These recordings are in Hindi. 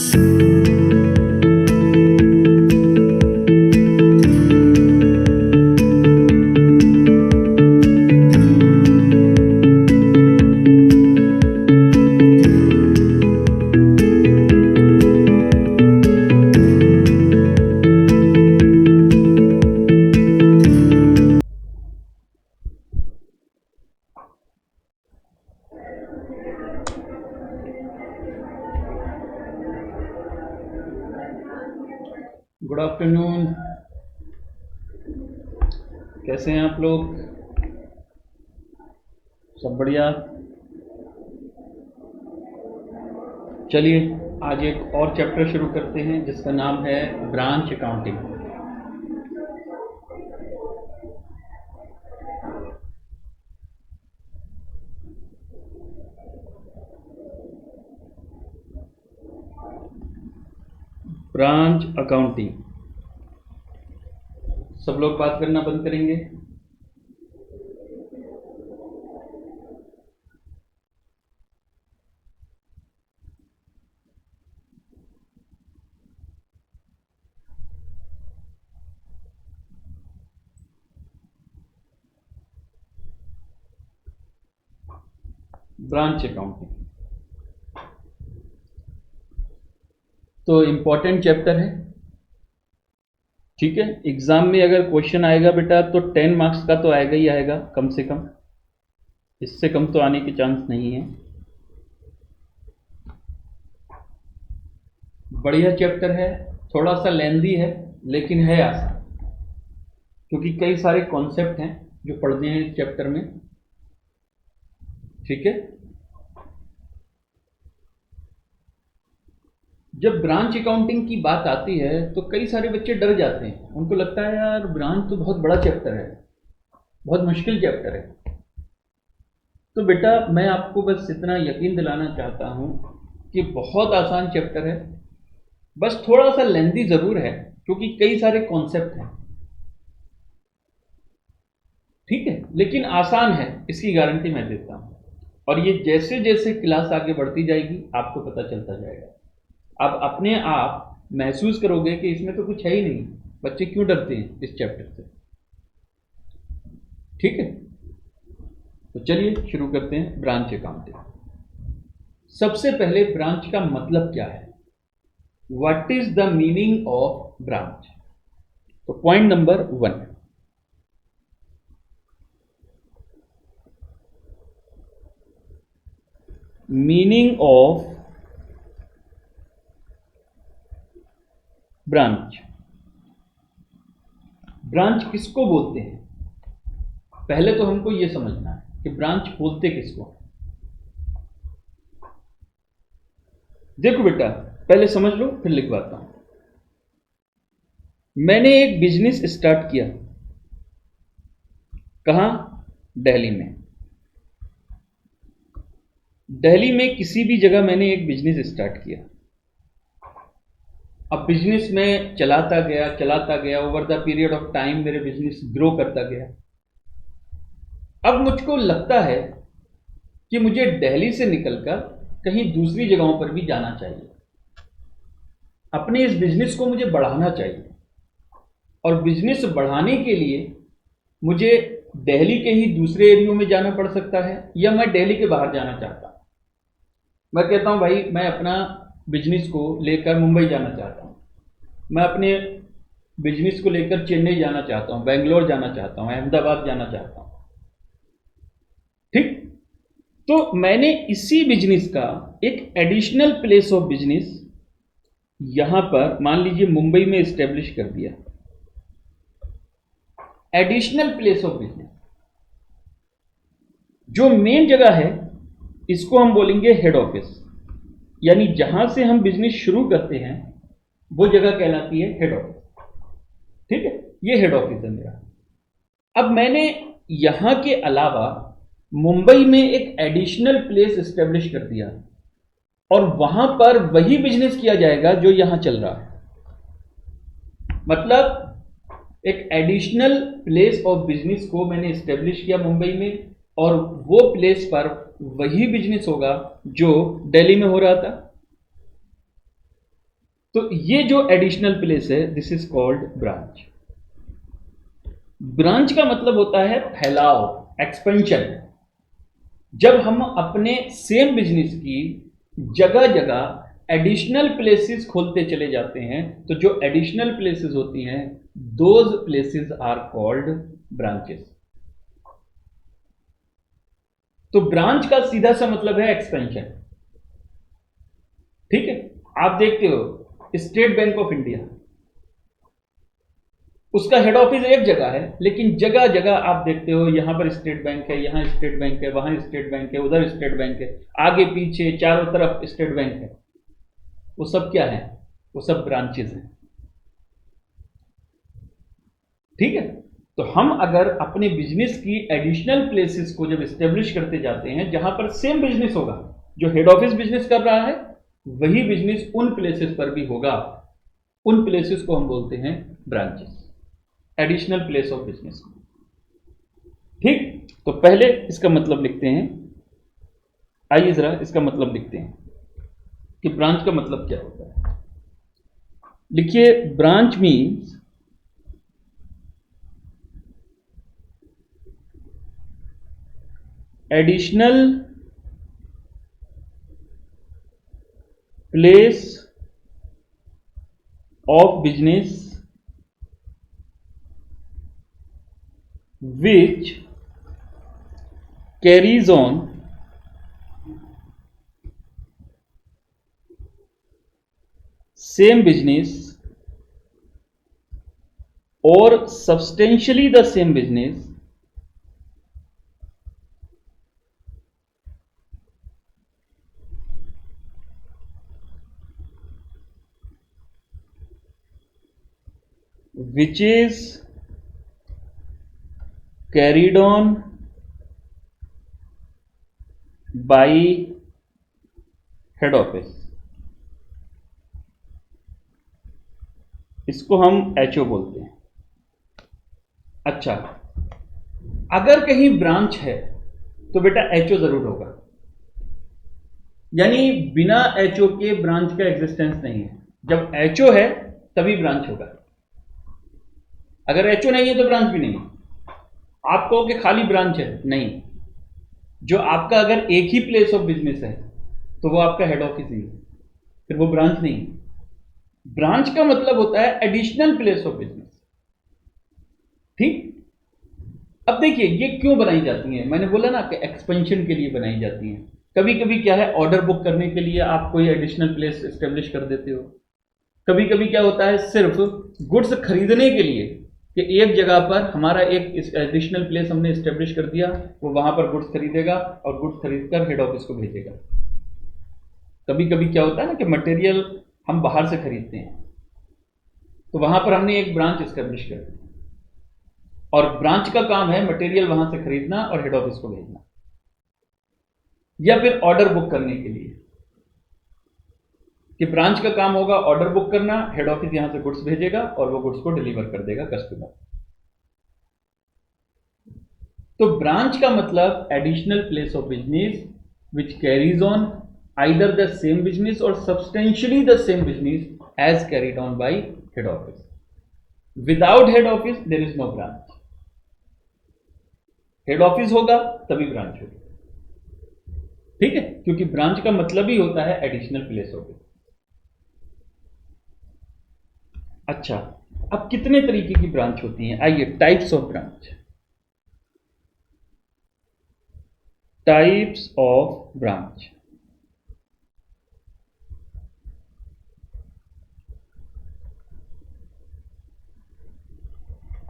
Good afternoon. कैसे हैं आप लोग? सब बढ़िया। चलिए आज एक और चैप्टर शुरू करते हैं जिसका नाम है ब्रांच अकाउंटिंग। Branch accounting. सब लोग बात करना बंद करेंगे। ब्रांच अकाउंटिंग तो इम्पॉर्टेंट चैप्टर है, ठीक है। एग्जाम में अगर क्वेश्चन आएगा बेटा तो 10 मार्क्स का तो आएगा ही आएगा, कम से कम। इससे कम तो आने के चांस नहीं है। बढ़िया चैप्टर है, थोड़ा सा लेंदी है लेकिन है आसान, क्योंकि कई सारे कॉन्सेप्ट हैं जो पढ़ने हैं इस चैप्टर में, ठीक है। जब ब्रांच अकाउंटिंग की बात आती है तो कई सारे बच्चे डर जाते हैं, उनको लगता है यार ब्रांच तो बहुत बड़ा चैप्टर है, बहुत मुश्किल चैप्टर है। तो बेटा मैं आपको बस इतना यकीन दिलाना चाहता हूं कि बहुत आसान चैप्टर है, बस थोड़ा सा लेंदी जरूर है क्योंकि कई सारे कॉन्सेप्ट हैं, ठीक है, लेकिन आसान है, इसकी गारंटी मैं देता हूं। और ये जैसे जैसे क्लास आगे बढ़ती जाएगी आपको पता चलता जाएगा, आप अपने आप महसूस करोगे कि इसमें तो कुछ है ही नहीं, बच्चे क्यों डरते हैं इस चैप्टर से, ठीक है। तो चलिए शुरू करते हैं ब्रांच अकाउंटिंग। सबसे पहले ब्रांच का मतलब क्या है, what is the meaning of branch. तो point number 1, meaning of branch. Branch किसको बोलते हैं, पहले तो हमको यह समझना है कि ब्रांच बोलते किसको। देखो बेटा पहले समझ लो फिर लिखवाता हूं। मैंने एक बिजनेस स्टार्ट किया, कहां? दिल्ली में। दिल्ली में किसी भी जगह मैंने एक बिजनेस स्टार्ट किया। अब बिजनेस में चलाता गया, over the period of time मेरे बिजनेस ग्रो करता गया। अब मुझको लगता है कि मुझे दिल्ली से निकलकर कहीं दूसरी जगहों पर भी जाना चाहिए, अपने इस बिजनेस को मुझे बढ़ाना चाहिए। और बिजनेस बढ़ाने के लिए मुझे दिल्ली के ही दूसरे एरियो में जाना पड़ सकता है या मैं दिल्ली के बाहर जाना चाहता हूं। मैं कहता हूं भाई मैं अपना बिजनेस को लेकर मुंबई जाना चाहता हूं, मैं अपने बिजनेस को लेकर चेन्नई जाना चाहता हूं, बेंगलोर जाना चाहता हूं, अहमदाबाद जाना चाहता हूं, ठीक। तो मैंने इसी बिजनेस का एक एडिशनल प्लेस ऑफ बिजनेस यहां पर मान लीजिए मुंबई में एस्टेब्लिश कर दिया। एडिशनल प्लेस ऑफ बिजनेस, जो मेन जगह है इसको हम बोलेंगे हेड ऑफिस, यानी जहां से हम बिजनेस शुरू करते हैं वो जगह कहलाती है हेड ऑफिस, ठीक है। ये हेड ऑफिस है मेरा। अब मैंने यहां के अलावा मुंबई में एक एडिशनल प्लेस एस्टेब्लिश कर दिया और वहां पर वही बिजनेस किया जाएगा जो यहां चल रहा है। मतलब एक एडिशनल प्लेस ऑफ बिजनेस को मैंने एस्टेब्लिश किया मुंबई में और वो प्लेस पर वही बिजनेस होगा जो दिल्ली में हो रहा था। तो ये जो एडिशनल प्लेस है, this is called branch. Branch का मतलब होता है फैलाव, एक्सपेंशन। जब हम अपने सेम बिजनेस की जगह जगह एडिशनल प्लेसेस खोलते चले जाते हैं, तो जो एडिशनल प्लेसेस होती हैं, those places are called branches. तो ब्रांच का सीधा सा मतलब है एक्सपेंशन। ठीक है, आप देखते हो स्टेट बैंक ऑफ इंडिया, उसका हेड ऑफिस एक जगह है, लेकिन जगह जगह आप देखते हो यहां पर स्टेट बैंक है, यहां स्टेट बैंक है, वहां स्टेट बैंक है, उधर स्टेट बैंक है, आगे पीछे चारों तरफ स्टेट बैंक है। वो सब क्या है? वो सब ब्रांचेस हैं। ठीक है, तो हम अगर अपने बिजनेस की एडिशनल प्लेसेस को जब स्टेब्लिश करते जाते हैं, जहां पर सेम बिजनेस होगा, जो हेड ऑफिस बिजनेस कर रहा है वही बिजनेस उन प्लेसेस पर भी होगा, उन प्लेसेस को हम बोलते हैं branches, additional place of business. ठीक, तो पहले इसका मतलब लिखते हैं। आइए जरा इसका मतलब लिखते हैं कि ब्रांच का मतलब क्या होता है। लिखिए, branch means additional place of business which carries on same business or substantially the same business which is carried on by head office. इसको हम एचओ बोलते हैं। अच्छा, अगर कहीं ब्रांच है तो बेटा एचओ जरूर होगा, यानी बिना एचओ के ब्रांच का एग्जिस्टेंस नहीं है। जब एचओ है तभी ब्रांच होगा, अगर एचओ नहीं है तो ब्रांच भी नहीं है। आप कहो कि खाली ब्रांच है, नहीं। जो आपका अगर एक ही प्लेस ऑफ बिजनेस है तो वो आपका हेड ऑफिस ही है, फिर वो ब्रांच नहीं है। ब्रांच का मतलब होता है एडिशनल प्लेस ऑफ बिजनेस। ठीक, अब देखिए ये क्यों बनाई जाती हैं। मैंने बोला ना कि एक्सपेंशन के लिए बनाई जाती हैं। कभी कभी क्या है, ऑर्डर बुक करने के लिए आप कोई एडिशनल प्लेस एस्टेब्लिश कर देते हो। कभी कभी क्या होता है, सिर्फ गुड्स खरीदने के लिए कि एक जगह पर हमारा एक एडिशनल प्लेस हमने एस्टेब्लिश कर दिया, वो वहां पर गुड्स खरीदेगा और गुड्स खरीद कर हेड ऑफिस को भेजेगा। कभी कभी क्या होता है ना कि मटेरियल हम बाहर से खरीदते हैं, तो वहां पर हमने एक ब्रांच एस्टेब्लिश कर दी और ब्रांच का काम है मटेरियल वहां से खरीदना और हेड ऑफिस को भेजना। या फिर ऑर्डर बुक करने के लिए कि ब्रांच का काम होगा ऑर्डर बुक करना, हेड ऑफिस यहां से गुड्स भेजेगा और वो गुड्स को डिलीवर कर देगा कस्टमर। तो ब्रांच का मतलब additional place of business which carries on either the same business or substantially the same business as carried on by head office. Without head office there is no branch. Head office होगा तभी ब्रांच होगी। ठीक है, क्योंकि ब्रांच का मतलब ही होता है एडिशनल प्लेस ऑफ बिजनेस। अच्छा, अब कितने तरीके की ब्रांच होती हैं? आइए, types of branch. Types of branch.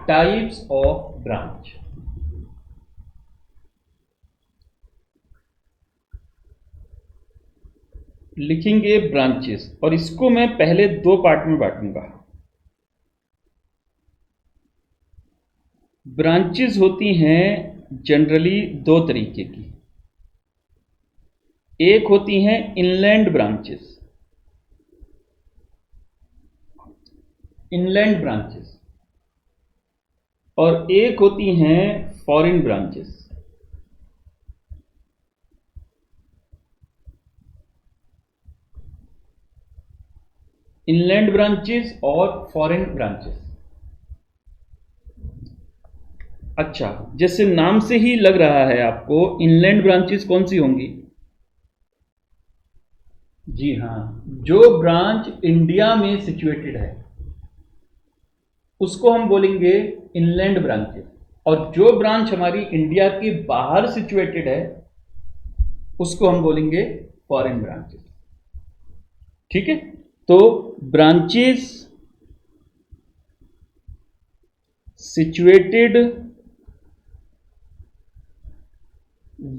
Types of branch. लिखेंगे ब्रांचेस, और इसको मैं पहले दो पार्ट में बांटूंगा। ब्रांचेस होती हैं जनरली दो तरीके की। एक होती हैं इनलैंड ब्रांचेस, इनलैंड ब्रांचेस, और एक होती हैं फॉरेन ब्रांचेस। इनलैंड ब्रांचेस और फॉरेन ब्रांचेस। अच्छा, जैसे नाम से ही लग रहा है आपको, इनलैंड ब्रांचेस कौन सी होंगी? जी हाँ, जो ब्रांच इंडिया में सिचुएटेड है उसको हम बोलेंगे इनलैंड ब्रांचेस, और जो ब्रांच हमारी इंडिया के बाहर सिचुएटेड है उसको हम बोलेंगे फॉरेन ब्रांचेस। ठीक है, तो branches situated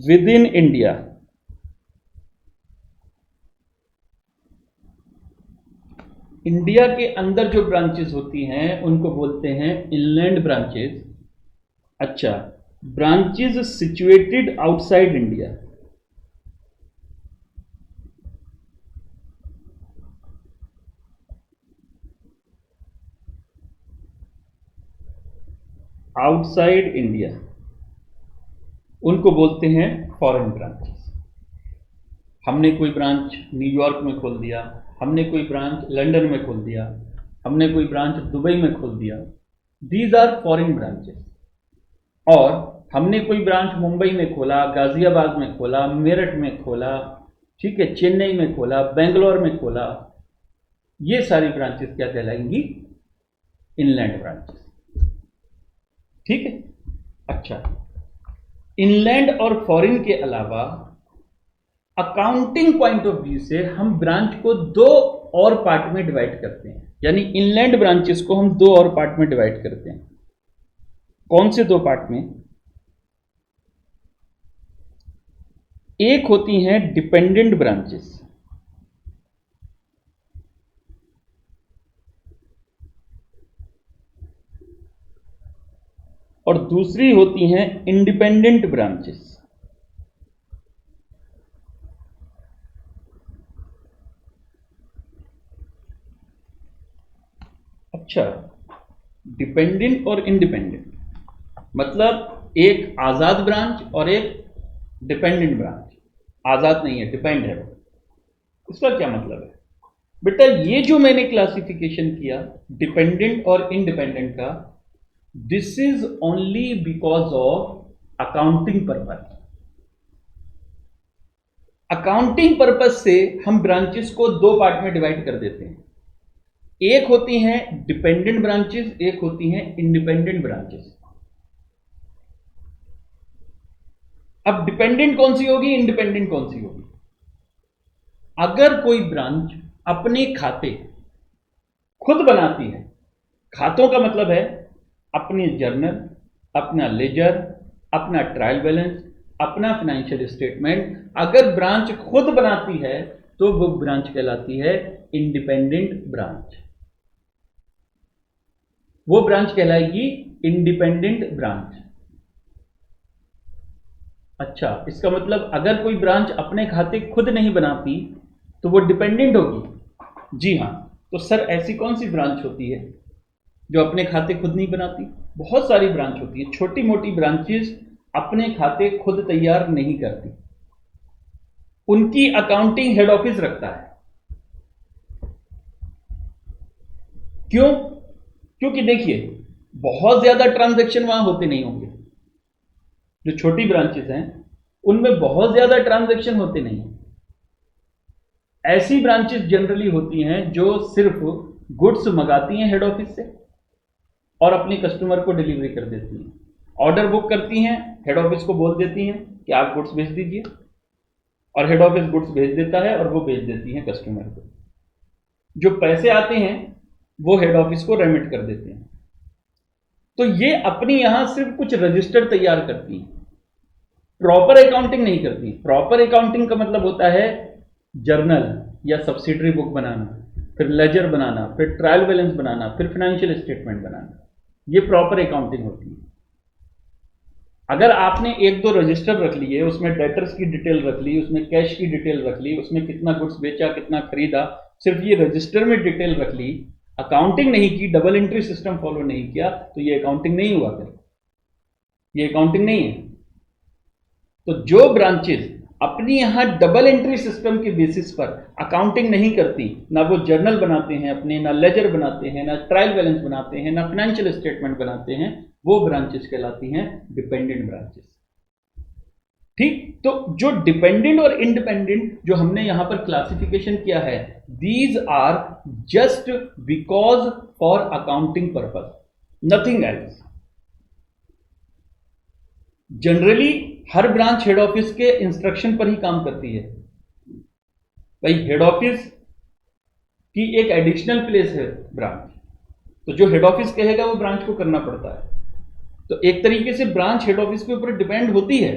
with in India, India के अंदर जो ब्रांचेस होती हैं उनको बोलते हैं इनलैंड ब्रांचेस। अच्छा, branches situated outside India, outside India उनको बोलते हैं फॉरेन ब्रांचेस। हमने कोई ब्रांच न्यूयॉर्क में खोल दिया, हमने कोई ब्रांच लंदन में खोल दिया, हमने कोई ब्रांच दुबई में खोल दिया, दीज आर फॉरेन ब्रांचेस। और हमने कोई ब्रांच मुंबई में खोला, गाजियाबाद में खोला, मेरठ में खोला, ठीक है, चेन्नई में खोला, बेंगलोर में खोला, ये सारी ब्रांचेस क्या कहलाएंगी? Inland branches. ठीक है। अच्छा, इनलैंड और फॉरेन के अलावा अकाउंटिंग पॉइंट ऑफ व्यू से हम ब्रांच को दो और पार्ट में डिवाइड करते हैं, यानी इनलैंड ब्रांचेस को हम दो और पार्ट में डिवाइड करते हैं। कौन से दो पार्ट में? एक होती हैं डिपेंडेंट ब्रांचेस, और दूसरी होती हैं इंडिपेंडेंट ब्रांचेस। अच्छा, डिपेंडेंट और इंडिपेंडेंट मतलब एक आजाद ब्रांच और एक डिपेंडेंट ब्रांच। आजाद नहीं है, डिपेंड है वो। इसका क्या मतलब है बेटा? ये जो मैंने क्लासिफिकेशन किया डिपेंडेंट और इंडिपेंडेंट का, this is only because of accounting purpose. Accounting purpose से हम ब्रांचेस को दो पार्ट में डिवाइड कर देते हैं। एक होती हैं डिपेंडेंट ब्रांचेस, एक होती हैं इंडिपेंडेंट ब्रांचेस। अब डिपेंडेंट कौन सी होगी, इंडिपेंडेंट कौन सी होगी? अगर कोई ब्रांच अपने खाते खुद बनाती है, खातों का मतलब है अपनी जर्नल, अपना लेजर, अपना ट्रायल बैलेंस, अपना फाइनेंशियल स्टेटमेंट, अगर ब्रांच खुद बनाती है तो वो ब्रांच कहलाती है इंडिपेंडेंट ब्रांच। वो ब्रांच कहलाएगी इंडिपेंडेंट ब्रांच। अच्छा, इसका मतलब अगर कोई ब्रांच अपने खाते खुद नहीं बनाती तो वो डिपेंडेंट होगी? जी हां। तो सर ऐसी कौन सी ब्रांच होती है जो अपने खाते खुद नहीं बनाती? बहुत सारी ब्रांच होती है, छोटी मोटी ब्रांचेस अपने खाते खुद तैयार नहीं करती, उनकी अकाउंटिंग हेड ऑफिस रखता है। क्यों? क्योंकि देखिए, बहुत ज्यादा ट्रांजैक्शन वहां होते नहीं होंगे। जो छोटी ब्रांचेस हैं उनमें बहुत ज्यादा ट्रांजैक्शन होते नहीं हैं। ऐसी ब्रांचेस जनरली होती हैं जो सिर्फ गुड्स मंगाती हैं हेड ऑफिस से और अपने कस्टमर को डिलीवरी कर देती हैं। ऑर्डर बुक करती हैं, हेड ऑफिस को बोल देती हैं कि आप गुड्स भेज दीजिए, और हेड ऑफिस गुड्स भेज देता है और वो भेज देती हैं कस्टमर को। जो पैसे आते हैं वो हेड ऑफिस को रेमिट कर देते हैं। तो ये अपनी यहां सिर्फ कुछ रजिस्टर तैयार करती हैं, प्रॉपर अकाउंटिंग नहीं करती। प्रॉपर अकाउंटिंग का मतलब होता है जर्नल या सब्सिडरी बुक बनाना, फिर लेजर बनाना, फिर ट्रायल बैलेंस बनाना, फिर फाइनेंशियल स्टेटमेंट बनाना। ये प्रॉपर अकाउंटिंग होती है। अगर आपने एक दो रजिस्टर रख लिए, उसमें डेटर्स की डिटेल रख ली, उसमें कैश की डिटेल रख ली, उसमें कितना गुड्स बेचा, कितना खरीदा, सिर्फ ये रजिस्टर में डिटेल रख ली, अकाउंटिंग नहीं की, डबल एंट्री सिस्टम फॉलो नहीं किया, तो ये अकाउंटिंग नहीं हुआ। फिर ये अकाउंटिंग नहीं है। तो जो ब्रांचेस अपनी यहाँ डबल एंट्री सिस्टम के बेसिस पर अकाउंटिंग नहीं करती, ना वो जर्नल बनाते हैं अपने, ना लेजर बनाते हैं, ना ट्रायल बैलेंस बनाते हैं, ना फाइनेंशियल स्टेटमेंट बनाते हैं, वो ब्रांचेस कहलाती हैं डिपेंडेंट ब्रांचेस। ठीक, तो जो डिपेंडेंट और इंडिपेंडेंट जो हमने यहां पर क्लासिफिकेशन किया है, these are just because for accounting purpose, nothing else. Generally हर ब्रांच हेड ऑफिस के इंस्ट्रक्शन पर ही काम करती है। भाई हेड ऑफिस की एक एडिशनल प्लेस है ब्रांच, तो जो हेड ऑफिस कहेगा वो ब्रांच को करना पड़ता है। तो एक तरीके से ब्रांच हेड ऑफिस के ऊपर डिपेंड होती है।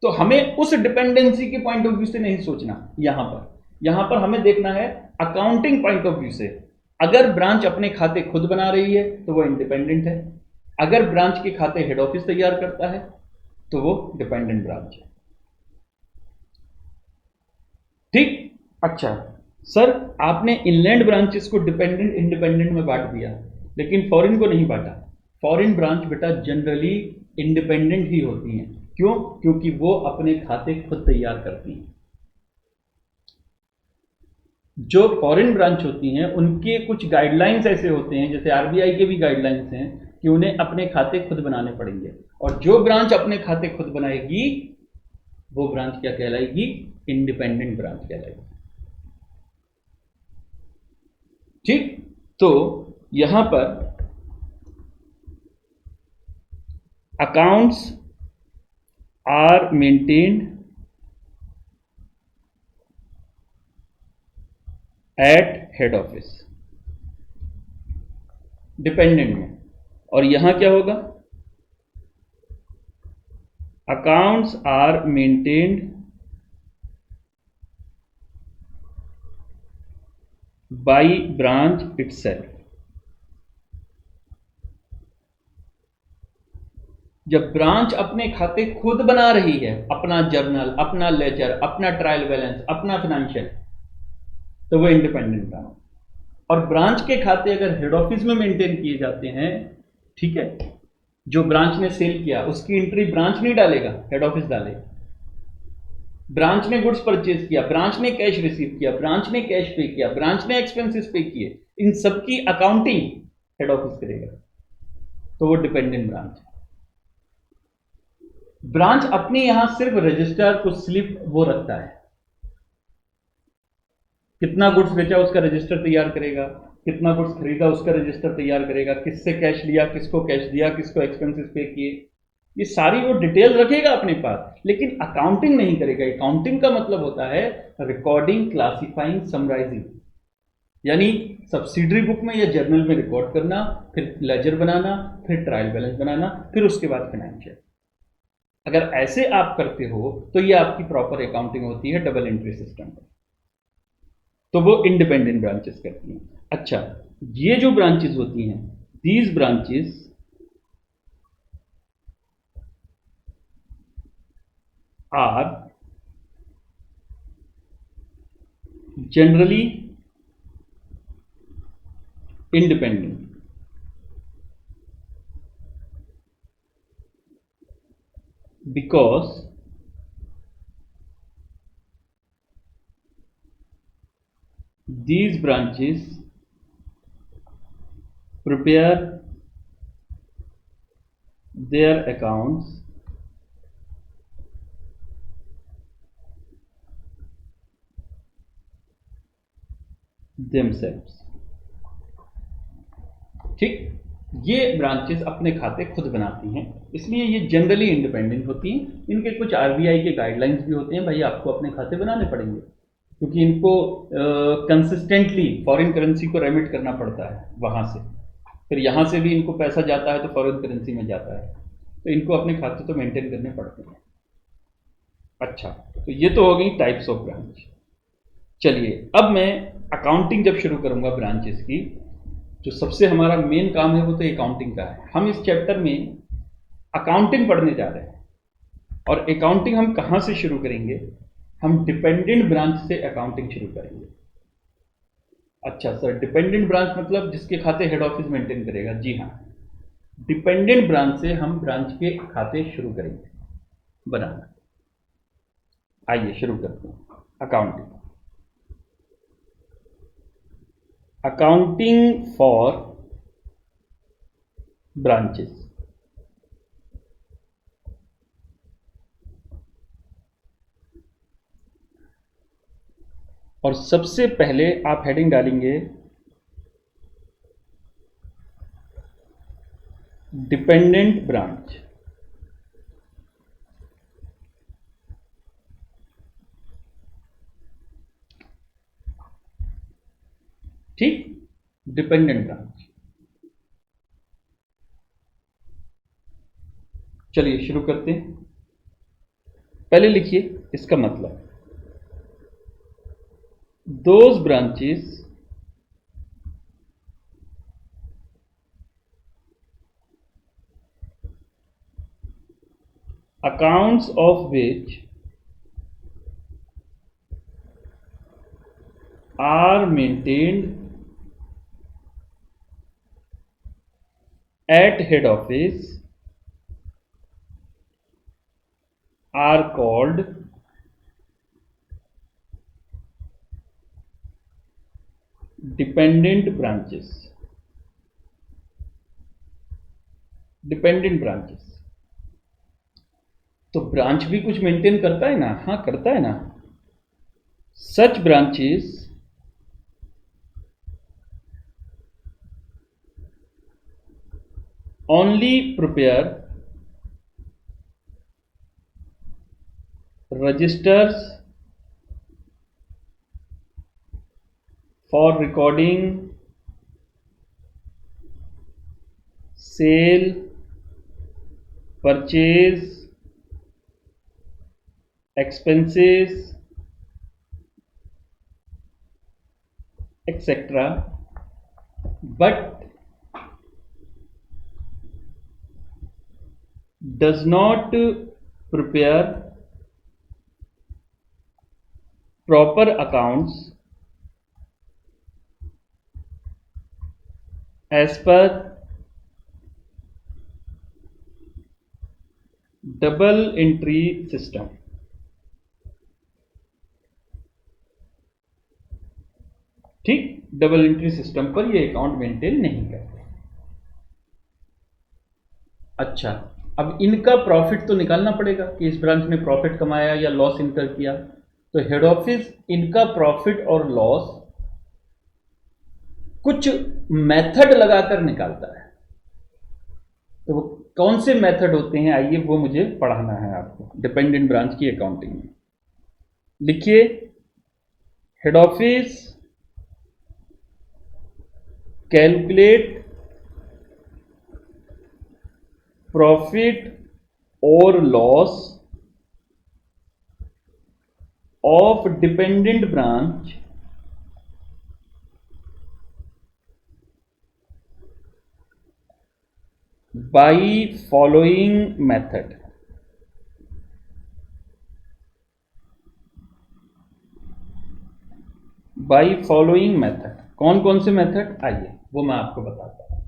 तो हमें उस डिपेंडेंसी के पॉइंट ऑफ व्यू से नहीं सोचना, यहां पर हमें देखना है अकाउंटिंग पॉइंट ऑफ व्यू से। अगर ब्रांच अपने खाते खुद बना रही है तो वो इंडिपेंडेंट है, अगर ब्रांच के खाते हेड ऑफिस तैयार करता है तो वो डिपेंडेंट ब्रांच है। ठीक, अच्छा सर, आपने इनलैंड ब्रांचेस को डिपेंडेंट इंडिपेंडेंट में बांट दिया, लेकिन फॉरेन को नहीं बांटा। फॉरेन ब्रांच बेटा जनरली इंडिपेंडेंट ही होती हैं। क्यों? क्योंकि वो अपने खाते खुद तैयार करती हैं। जो फॉरेन ब्रांच होती हैं उनके कुछ गाइडलाइंस ऐसे होते हैं, जैसे आरबीआई के भी गाइडलाइंस हैं कि उन्हें अपने खाते खुद बनाने पड़ेंगे, और जो ब्रांच अपने खाते खुद बनाएगी वो ब्रांच क्या कहलाएगी? इंडिपेंडेंट ब्रांच कहलाएगी। ठीक, तो यहां पर accounts are maintained at head office, dependent में। और यहां क्या होगा? Accounts are maintained by branch itself. जब ब्रांच अपने खाते खुद बना रही है, अपना जर्नल, अपना लेजर, अपना ट्रायल बैलेंस, अपना फाइनेंशियल, तो वो इंडिपेंडेंट ब्रांच। और ब्रांच के खाते अगर हेड ऑफिस में मेंटेन किए जाते हैं, ठीक है, जो ब्रांच ने सेल किया उसकी एंट्री ब्रांच नहीं डालेगा, हेड ऑफिस डालेगा। ब्रांच ने गुड्स परचेज किया, ब्रांच ने कैश रिसीव किया, ब्रांच ने कैश पे किया, ब्रांच ने एक्सपेंसेस पे किए, इन सबकी अकाउंटिंग हेड ऑफिस करेगा, तो वो डिपेंडेंट ब्रांच है। ब्रांच अपने यहां सिर्फ रजिस्टर, कुछ स्लिप वो रखता है, कितना गुड्स बेचा उसका रजिस्टर तैयार करेगा, कितना गुड्स खरीदा उसका रजिस्टर तैयार करेगा, किससे कैश लिया, किसको कैश दिया, किसको एक्सपेंसेस पे किए, ये सारी वो डिटेल रखेगा अपने पास, लेकिन अकाउंटिंग नहीं करेगा। अकाउंटिंग का मतलब होता है रिकॉर्डिंग, क्लासिफाइंग, समराइजिंग, यानी सब्सिडरी बुक में या जर्नल में रिकॉर्ड करना, फिर लेजर बनाना, फिर ट्रायल बैलेंस बनाना, फिर उसके बाद फाइनेंशियल। अगर ऐसे आप करते हो तो ये आपकी प्रॉपर अकाउंटिंग होती है डबल एंट्री सिस्टम पर। तो वो इंडिपेंडेंट ब्रांचेस करती हैं। अच्छा, ये जो ब्रांचेस होती हैं, these branches are generally independent because these branches prepare their accounts themselves। ठीक, ये ब्रांचेस अपने खाते खुद बनाती हैं, इसलिए ये जनरली इंडिपेंडेंट होती हैं। इनके कुछ आरबीआई के गाइडलाइंस भी होते हैं, भाई आपको अपने खाते बनाने पड़ेंगे, क्योंकि इनको कंसिस्टेंटली फॉरेन करेंसी को रेमिट करना पड़ता है वहाँ से, फिर यहाँ से भी इनको पैसा जाता है तो फॉरेन करेंसी में जाता है, तो इनको अपने खाते तो मेंटेन करने पड़ते हैं। अच्छा, तो ये तो हो गई टाइप्स ऑफ ब्रांच। चलिए, अब मैं अकाउंटिंग जब शुरू करूंगा ब्रांचेस की, जो सबसे हमारा मेन काम है वो तो अकाउंटिंग का है। हम इस चैप्टर में अकाउंटिंग पढ़ने जा रहे हैं, और अकाउंटिंग हम कहाँ से शुरू करेंगे? हम डिपेंडेंट ब्रांच से अकाउंटिंग शुरू करेंगे। अच्छा सर, डिपेंडेंट ब्रांच मतलब जिसके खाते हेड ऑफिस मेंटेन करेगा? जी हाँ, डिपेंडेंट ब्रांच से हम ब्रांच के खाते शुरू करेंगे बनाना। आइए शुरू करते हैं। Accounting, accounting for branches. और सबसे पहले आप हेडिंग डालेंगे डिपेंडेंट ब्रांच। ठीक, डिपेंडेंट ब्रांच। चलिए शुरू करते हैं। पहले लिखिए इसका मतलब, those branches accounts of which are maintained at head office are called dependent branches। Dependent branches, तो ब्रांच भी कुछ मेंटेन करता है ना? हाँ करता है ना। सच branches only prepare registers for recording sale, purchase, expenses, etc., but does not prepare proper accounts as per double entry system. ठीक, डबल एंट्री सिस्टम पर ये अकाउंट मेंटेन नहीं करते। अच्छा, अब इनका प्रॉफिट तो निकालना पड़ेगा कि इस ब्रांच ने प्रॉफिट कमाया या लॉस इनकर किया। तो हेड ऑफिस इनका प्रॉफिट और लॉस कुछ मेथड लगाकर निकालता है। तो वो कौन से मेथड होते हैं, आइए वो मुझे पढ़ाना है आपको डिपेंडेंट ब्रांच की अकाउंटिंग में। लिखिए, हेड ऑफिस कैलकुलेट प्रॉफिट और loss of dependent branch by following method. By following method, कौन कौन से मेथड, आइए वो मैं आपको बताता हूं।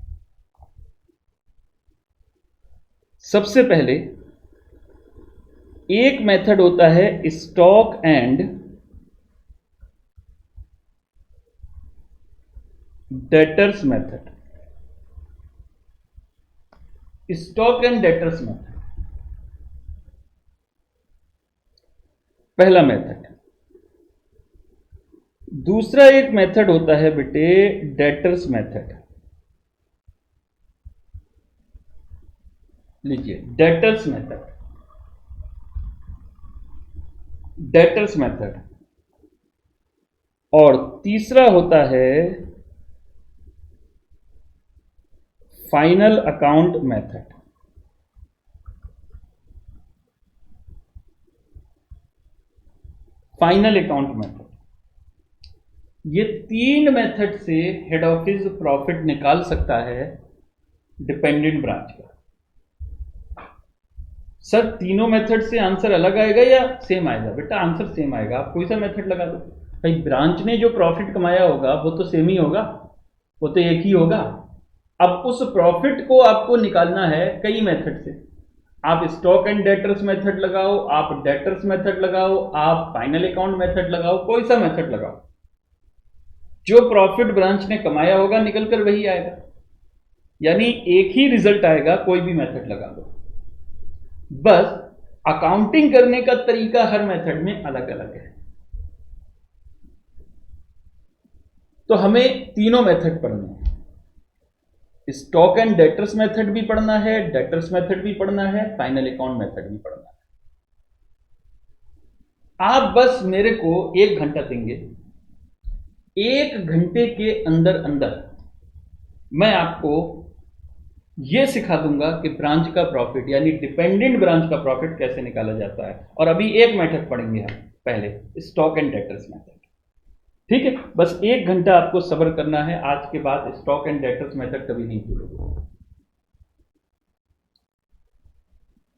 सबसे पहले एक मेथड होता है stock and debtors method. Stock and debtors method पहला मेथड। दूसरा एक मेथड होता है बेटे डेटर्स मेथड। लीजिए डेटर्स मेथड, डेटर्स मेथड। और तीसरा होता है final account method. Final account method, ये तीन मेथड से हेड ऑफिस प्रॉफिट निकाल सकता है डिपेंडेंट ब्रांच का। सर तीनों मेथड से आंसर अलग आएगा या सेम आएगा? बेटा आंसर सेम आएगा, आप कोई सा मेथड लगा दो। भाई ब्रांच ने जो प्रॉफिट कमाया होगा वो तो सेम ही होगा, वो तो एक ही होगा। अब उस प्रॉफिट को आपको निकालना है कई मेथड से। आप स्टॉक एंड डेटर्स मेथड लगाओ, आप डेटर्स मेथड लगाओ, आप फाइनल अकाउंट मेथड लगाओ, कोई सा मेथड लगाओ, जो प्रॉफिट ब्रांच ने कमाया होगा निकल कर वही आएगा। यानी एक ही रिजल्ट आएगा, कोई भी मेथड लगा दो। बस अकाउंटिंग करने का तरीका हर मेथड में अलग अलग है। तो हमें तीनों मेथड पढ़ने हैं। स्टॉक एंड डेटर्स मेथड भी पढ़ना है, डेटर्स मेथड भी पढ़ना है, फाइनल अकाउंट मेथड भी पढ़ना है। आप बस मेरे को 1 घंटा देंगे, 1 घंटे के अंदर अंदर मैं आपको यह सिखा दूंगा कि ब्रांच का प्रॉफिट यानी डिपेंडेंट ब्रांच का प्रॉफिट कैसे निकाला जाता है। और अभी एक मेथड पढ़ेंगे हम, पहले स्टॉक एंड डेटर्स मेथड। ठीक है, बस 1 घंटा आपको सब्र करना है। आज के बाद स्टॉक एंड डेटर्स मेथड कभी नहीं भूलोगे।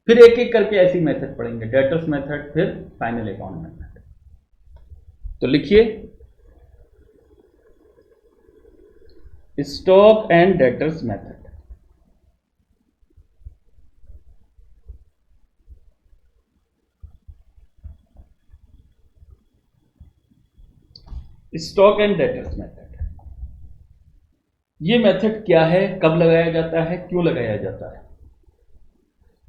फिर एक एक करके ऐसी मेथड पढ़ेंगे, डेटर्स मेथड, फिर फाइनल अकाउंट मेथड। तो लिखिए, stock and debtors method. Stock and debtors method, ये मेथड क्या है, कब लगाया जाता है, क्यों लगाया जाता है?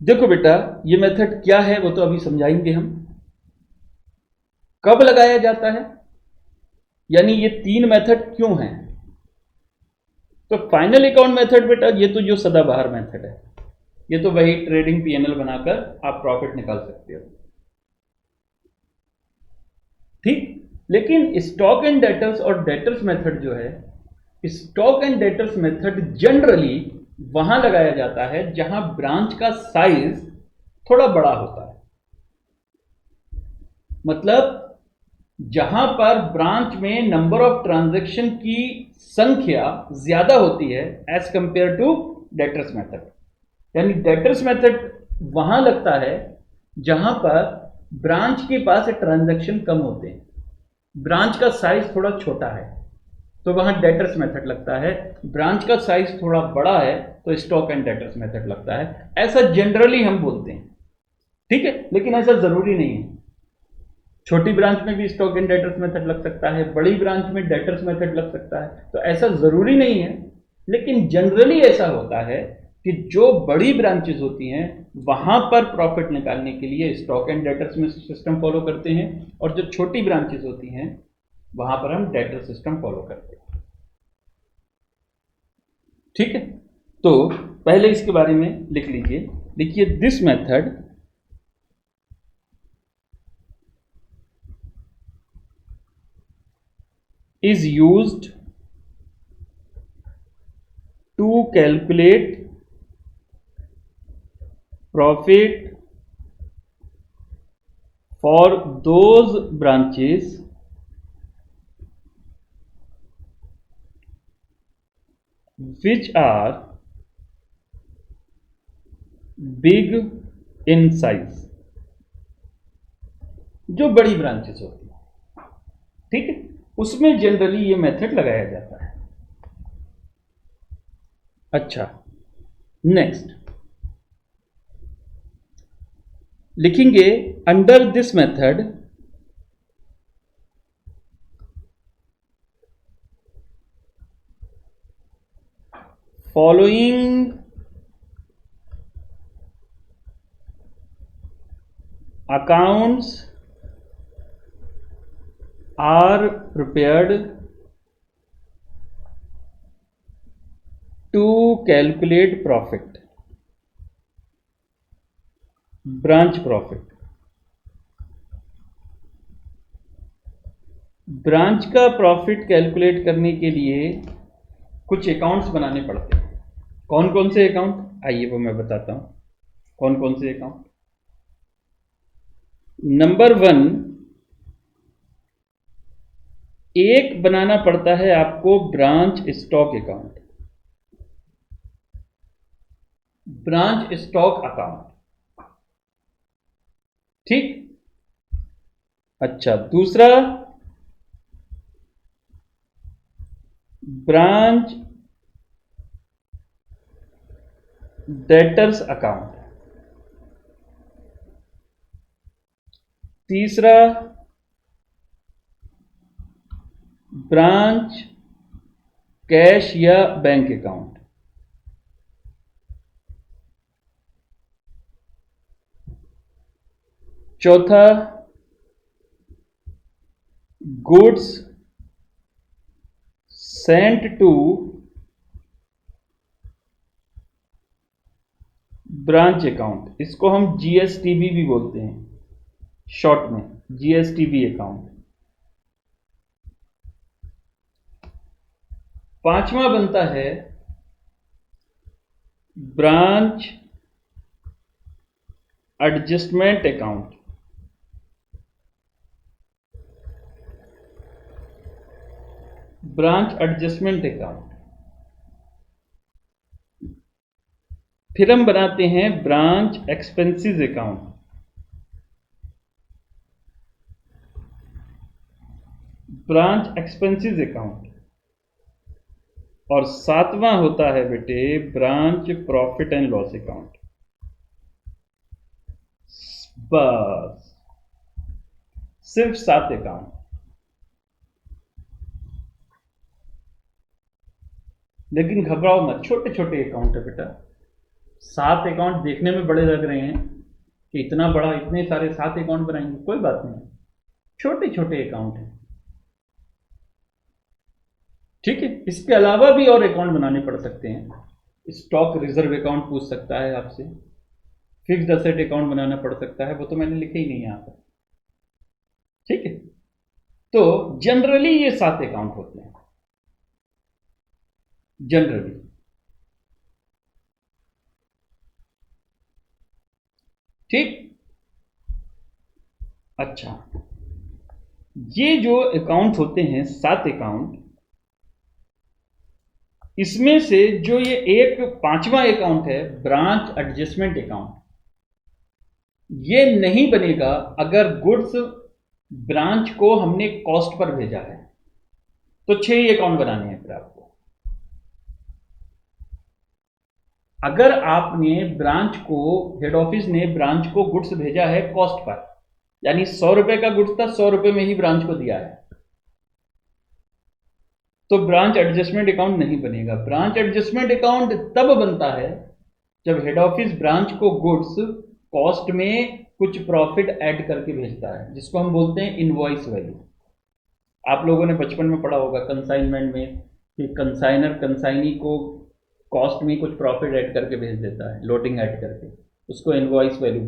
देखो बेटा, ये मेथड क्या है वो तो अभी समझाएंगे हम। कब लगाया जाता है, यानी ये 3 मेथड क्यों हैं? तो फाइनल अकाउंट मेथड बेटा, ये तो जो सदाबहार मेथड है, ये तो वही ट्रेडिंग पीएनएल बनाकर आप प्रॉफिट निकाल सकते हो। ठीक, लेकिन स्टॉक एंड डेटर्स और डेटर्स मेथड जो है, stock and debtors method generally वहां लगाया जाता है जहां ब्रांच का साइज थोड़ा बड़ा होता है। मतलब जहां पर ब्रांच में नंबर ऑफ ट्रांजैक्शन की संख्या ज्यादा होती है as compare to debtors method. यानी डेटर्स मेथड वहां लगता है जहां पर ब्रांच के पास ट्रांजैक्शन कम होते हैं, ब्रांच का साइज थोड़ा छोटा है, तो वहां डेटर्स मेथड लगता है। ब्रांच का साइज थोड़ा बड़ा है तो स्टॉक एंड डेटर्स मेथड लगता है। ऐसा जनरली हम बोलते हैं, ठीक है, लेकिन ऐसा जरूरी नहीं है। छोटी ब्रांच में भी स्टॉक एंड डेटर्स मेथड लग सकता है, बड़ी ब्रांच में डेटर्स मेथड लग सकता है, तो ऐसा जरूरी नहीं है। लेकिन जनरली ऐसा होता है कि जो बड़ी ब्रांचेस होती हैं वहां पर प्रॉफिट निकालने के लिए स्टॉक एंड डेटर्स में सिस्टम फॉलो करते हैं, और जो छोटी ब्रांचेस होती हैं वहां पर हम डेटर सिस्टम फॉलो करते हैं। ठीक है, तो पहले इसके बारे में लिख लीजिए। लिखिए, this method is used to calculate profit for those branches which are big in size, जो बड़ी ब्रांचेस होती है। ठीक है, उसमें जनरली ये मेथड लगाया जाता है। अच्छा, नेक्स्ट लिखेंगे, under this method following accounts are prepared to calculate profit, branch profit। Branch का प्रॉफिट कैलकुलेट करने के लिए कुछ अकाउंट्स बनाने पड़ते हैं। कौन कौन से अकाउंट, आइए वो मैं बताता हूं। कौन कौन से अकाउंट? नंबर 1, एक बनाना पड़ता है आपको branch stock account, branch stock account. ठीक, अच्छा, दूसरा ब्रांच डेटर्स अकाउंट। तीसरा ब्रांच कैश या बैंक अकाउंट। चौथा goods sent to branch account, इसको हम जीएसटीबी भी बोलते हैं शॉर्ट में, जीएसटीबी अकाउंट। पांचवा बनता है branch adjustment account. Branch adjustment account. फिर हम बनाते हैं branch expenses account. Branch expenses account. और सातवां होता है बेटे branch profit and loss account. बस सिर्फ 7 अकाउंट। लेकिन घबराओ मत, छोटे छोटे अकाउंट है बेटा। 7 अकाउंट देखने में बड़े लग रहे हैं कि इतना बड़ा, इतने सारे 7 अकाउंट बनाएंगे, कोई बात नहीं, छोटे छोटे अकाउंट है, ठीक है। इसके अलावा भी और अकाउंट बनाने पड़ सकते हैं। स्टॉक रिजर्व अकाउंट पूछ सकता है आपसे, फिक्स्ड असेट अकाउंट बनाना पड़ सकता है, वो तो मैंने लिखे ही नहीं यहां पर, ठीक है। तो जनरली ये 7 अकाउंट होते हैं, जनरली। ठीक। अच्छा, ये जो अकाउंट होते हैं 7 अकाउंट, इसमें से जो ये एक पांचवा अकाउंट है ब्रांच एडजस्टमेंट अकाउंट, ये नहीं बनेगा अगर गुड्स ब्रांच को हमने कॉस्ट पर भेजा है। तो 6 ही अकाउंट बनाने हैं फिर आपको। अगर आपने ब्रांच को, हेड ऑफिस ने ब्रांच को गुड्स भेजा है कॉस्ट पर, यानी 100 रुपए का गुड्स था, 100 रुपए में ही ब्रांच को दिया है, तो ब्रांच एडजस्टमेंट अकाउंट नहीं बनेगा। ब्रांच एडजस्टमेंट अकाउंट तब बनता है जब हेड ऑफिस ब्रांच को गुड्स कॉस्ट में कुछ प्रॉफिट ऐड करके भेजता है, जिसको हम बोलते हैं इनवॉइस वैल्यू। आप लोगों ने बचपन में पढ़ा होगा कंसाइनमेंट में कि कंसाइनर कंसाइनी को कॉस्ट में कुछ प्रॉफिट ऐड करके भेज देता है, लोडिंग ऐड करके, उसको इनवॉइस वैल्यू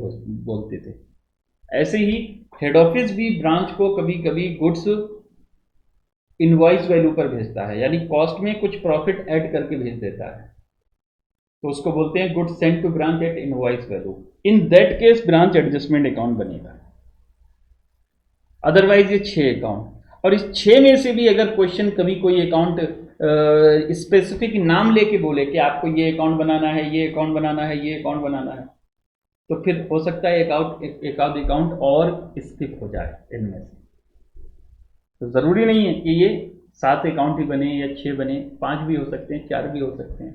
बोलते थे। ऐसे ही हेड ऑफिस भी ब्रांच को कभी कभी गुड्स इनवॉइस वैल्यू पर भेजता है, यानी कॉस्ट में कुछ प्रॉफिट ऐड करके भेज देता है, तो उसको बोलते हैं goods sent to branch at invoice value. In that case branch adjustment account बनेगा। अदरवाइज ये 6 अकाउंट, और इस 6 में से भी अगर क्वेश्चन कभी कोई अकाउंट स्पेसिफिक नाम लेके बोले कि आपको ये अकाउंट बनाना है, ये अकाउंट बनाना है, ये अकाउंट बनाना है, तो फिर हो सकता है एक आध अकाउंट और स्किप हो जाए इनमें से। तो जरूरी नहीं है कि ये 7 अकाउंट ही बने या 6 बने, 5 भी हो सकते हैं, 4 भी हो सकते हैं।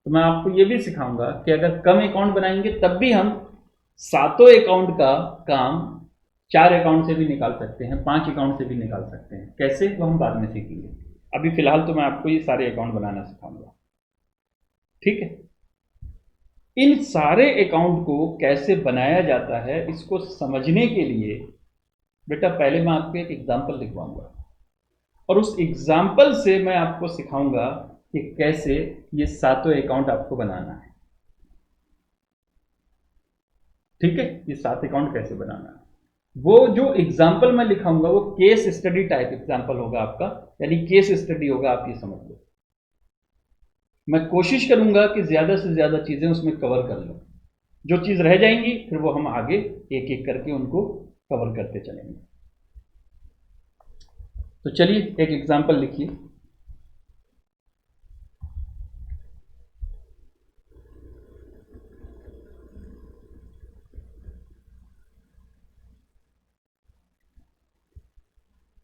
तो मैं आपको ये भी सिखाऊंगा कि अगर कम अकाउंट बनाएंगे तब भी हम 7 अकाउंट का काम 4 अकाउंट से भी निकाल सकते हैं, 5 अकाउंट से भी निकाल सकते हैं। कैसे, वो हम बाद में सीखेंगे। अभी फिलहाल तो मैं आपको ये सारे अकाउंट बनाना सिखाऊंगा, ठीक है। इन सारे अकाउंट को कैसे बनाया जाता है, इसको समझने के लिए बेटा पहले मैं आपको एक एग्जाम्पल लिखवाऊंगा, और उस एग्जाम्पल से मैं आपको सिखाऊंगा कि कैसे ये 7 अकाउंट आपको बनाना है, ठीक है। ये 7 अकाउंट कैसे बनाना है, वो जो एग्जाम्पल मैं लिखाऊंगा वो केस स्टडी टाइप एग्जाम्पल होगा आपका, यानी केस स्टडी होगा, आप ये समझ लो। मैं कोशिश करूंगा कि ज्यादा से ज्यादा चीजें उसमें कवर कर लूं, जो चीज रह जाएंगी फिर वो हम आगे एक एक करके उनको कवर करते चलेंगे। तो चलिए एक एग्जाम्पल लिखिए।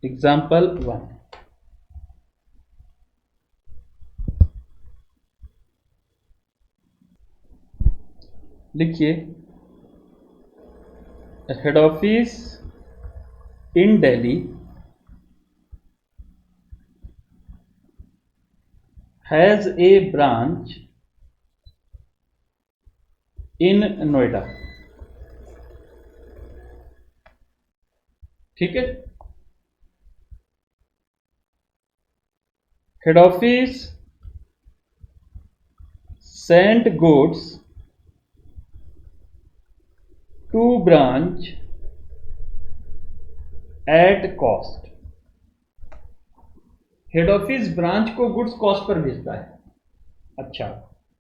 एग्जाम्पल 1, लिखिए head office in Delhi has a branch in Noida. ठीक है, head office sent goods to branch at cost. Head office branch को गुड्स कॉस्ट पर भेजता है। अच्छा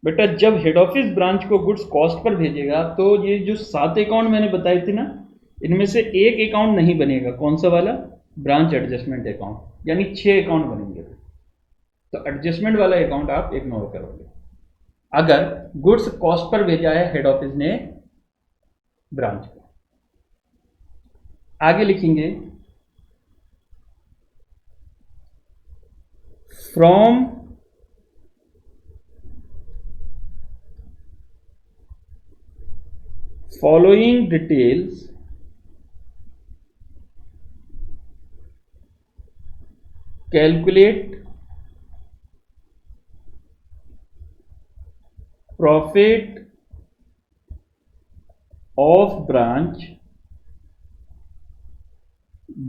बेटा, जब हेड ऑफिस ब्रांच को गुड्स कॉस्ट पर भेजेगा तो ये जो 7 अकाउंट मैंने बताए थे ना, इनमें से एक अकाउंट नहीं बनेगा। कौन सा वाला? ब्रांच एडजस्टमेंट अकाउंट, यानी 6 अकाउंट बनेंगे। तो एडजस्टमेंट वाला अकाउंट आप इग्नोर करोगे अगर गुड्स कॉस्ट पर भेजा है हेड ऑफिस ने ब्रांच को। आगे लिखेंगे from following details calculate profit of branch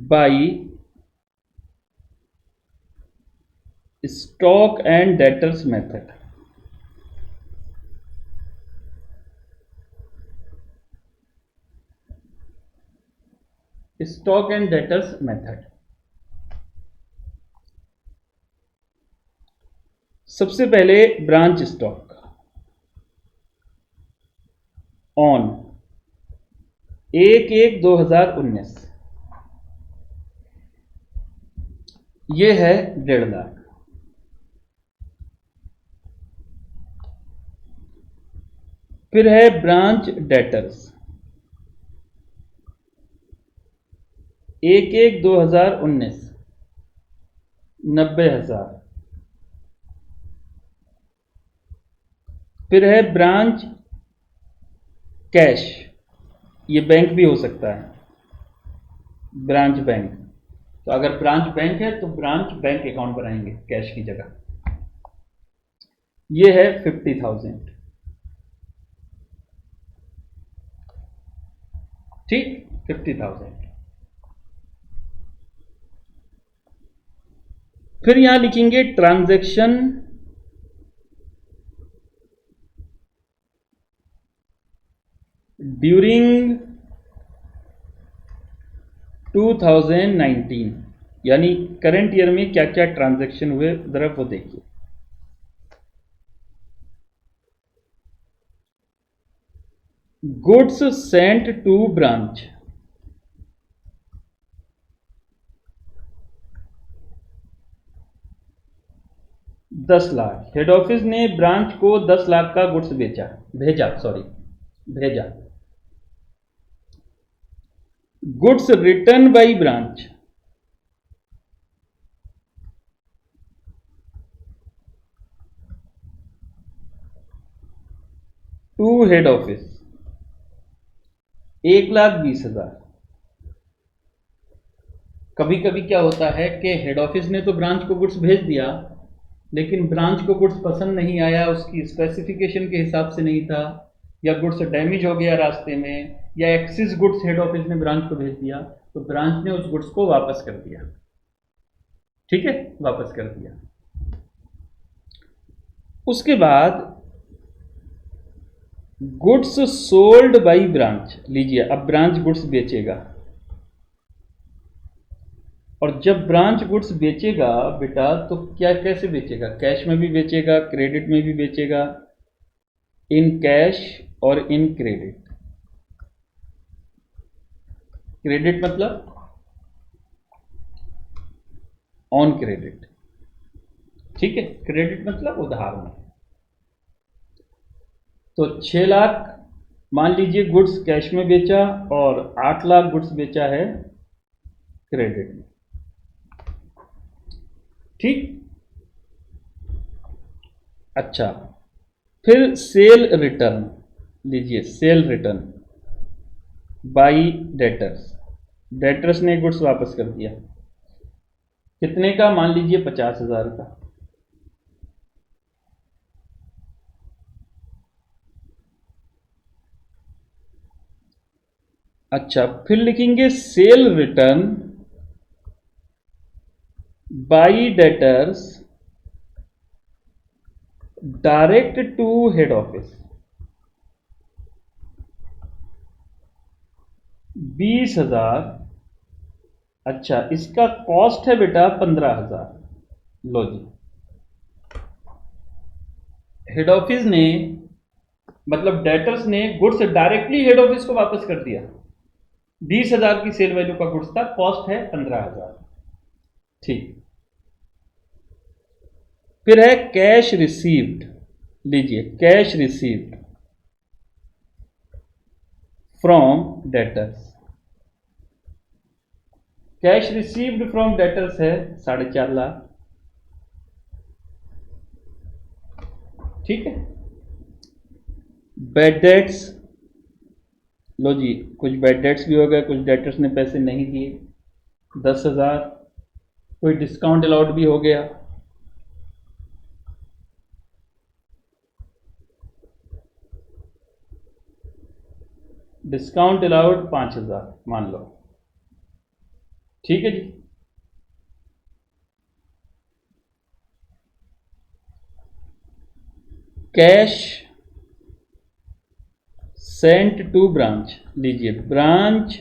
by stock and debtors method. Stock and debtors method. सबसे पहले ब्रांच स्टॉक ऑन 1/1/2019 ये है 1.5 लाख। फिर है ब्रांच डेटर्स 1/1/2019 90,000। फिर है ब्रांच कैश, ये बैंक भी हो सकता है, ब्रांच बैंक। तो अगर ब्रांच बैंक है तो ब्रांच बैंक अकाउंट बनाएंगे कैश की जगह। ये है 50,000। ठीक, 50,000। फिर यहां लिखेंगे ट्रांजैक्शन ड्यूरिंग 2019, यानी करंट ईयर में क्या क्या ट्रांजैक्शन हुए जरा वो देखिए। Goods sent to branch 10 lakh. Head office ने ब्रांच को 10 लाख का गुड्स भेजा। Goods return by branch to head office 1,20,000। कभी कभी क्या होता है कि हेड ऑफिस ने तो ब्रांच को गुड्स भेज दिया, लेकिन ब्रांच को गुड्स पसंद नहीं आया, उसकी स्पेसिफिकेशन के हिसाब से नहीं था, या गुड्स डैमेज हो गया रास्ते में, या एक्सिस गुड्स हेड ऑफिस ने ब्रांच को भेज दिया, तो ब्रांच ने उस गुड्स को वापस कर दिया। ठीक है, वापस कर दिया। उसके बाद गुड्स सोल्ड बाई ब्रांच लीजिए। अब ब्रांच गुड्स बेचेगा, और जब ब्रांच गुड्स बेचेगा बेटा तो क्या कैसे बेचेगा? कैश में भी बेचेगा, क्रेडिट में भी बेचेगा, इन कैश और इन क्रेडिट। क्रेडिट मतलब ऑन क्रेडिट। ठीक है, क्रेडिट मतलब उधार में। तो 6 लाख मान लीजिए गुड्स कैश में बेचा, और 8 लाख गुड्स बेचा है क्रेडिट में। ठीक, अच्छा, फिर सेल रिटर्न लीजिए, cell return by debtors debtors ने गुड्स वापस कर दिया, कितने का? मान लीजिए 50,000 का। अच्छा, फिर लिखेंगे sale return by debtors direct to head office 20,000। अच्छा, इसका कॉस्ट है बेटा 15,000। लो जी, हेड ऑफिस ने मतलब डेटर्स ने गुड्स डायरेक्टली हेड ऑफिस को वापस कर दिया। 20,000 की सेल वैल्यू का गुड्स था, कॉस्ट है 15,000। ठीक। फिर है कैश रिसीव्ड। लीजिए, cash received from debtors. Cash received from debtors है 4.5 लाख। ठीक है। बैड डेट्स, लो जी, कुछ बैड डेट्स भी हो गए, कुछ डेटर्स ने पैसे नहीं दिए, 10,000। कोई डिस्काउंट अलाउड भी हो गया, डिस्काउंट अलाउड 5,000 मान लो। ठीक है जी। Cash sent to branch. लीजिए, ब्रांच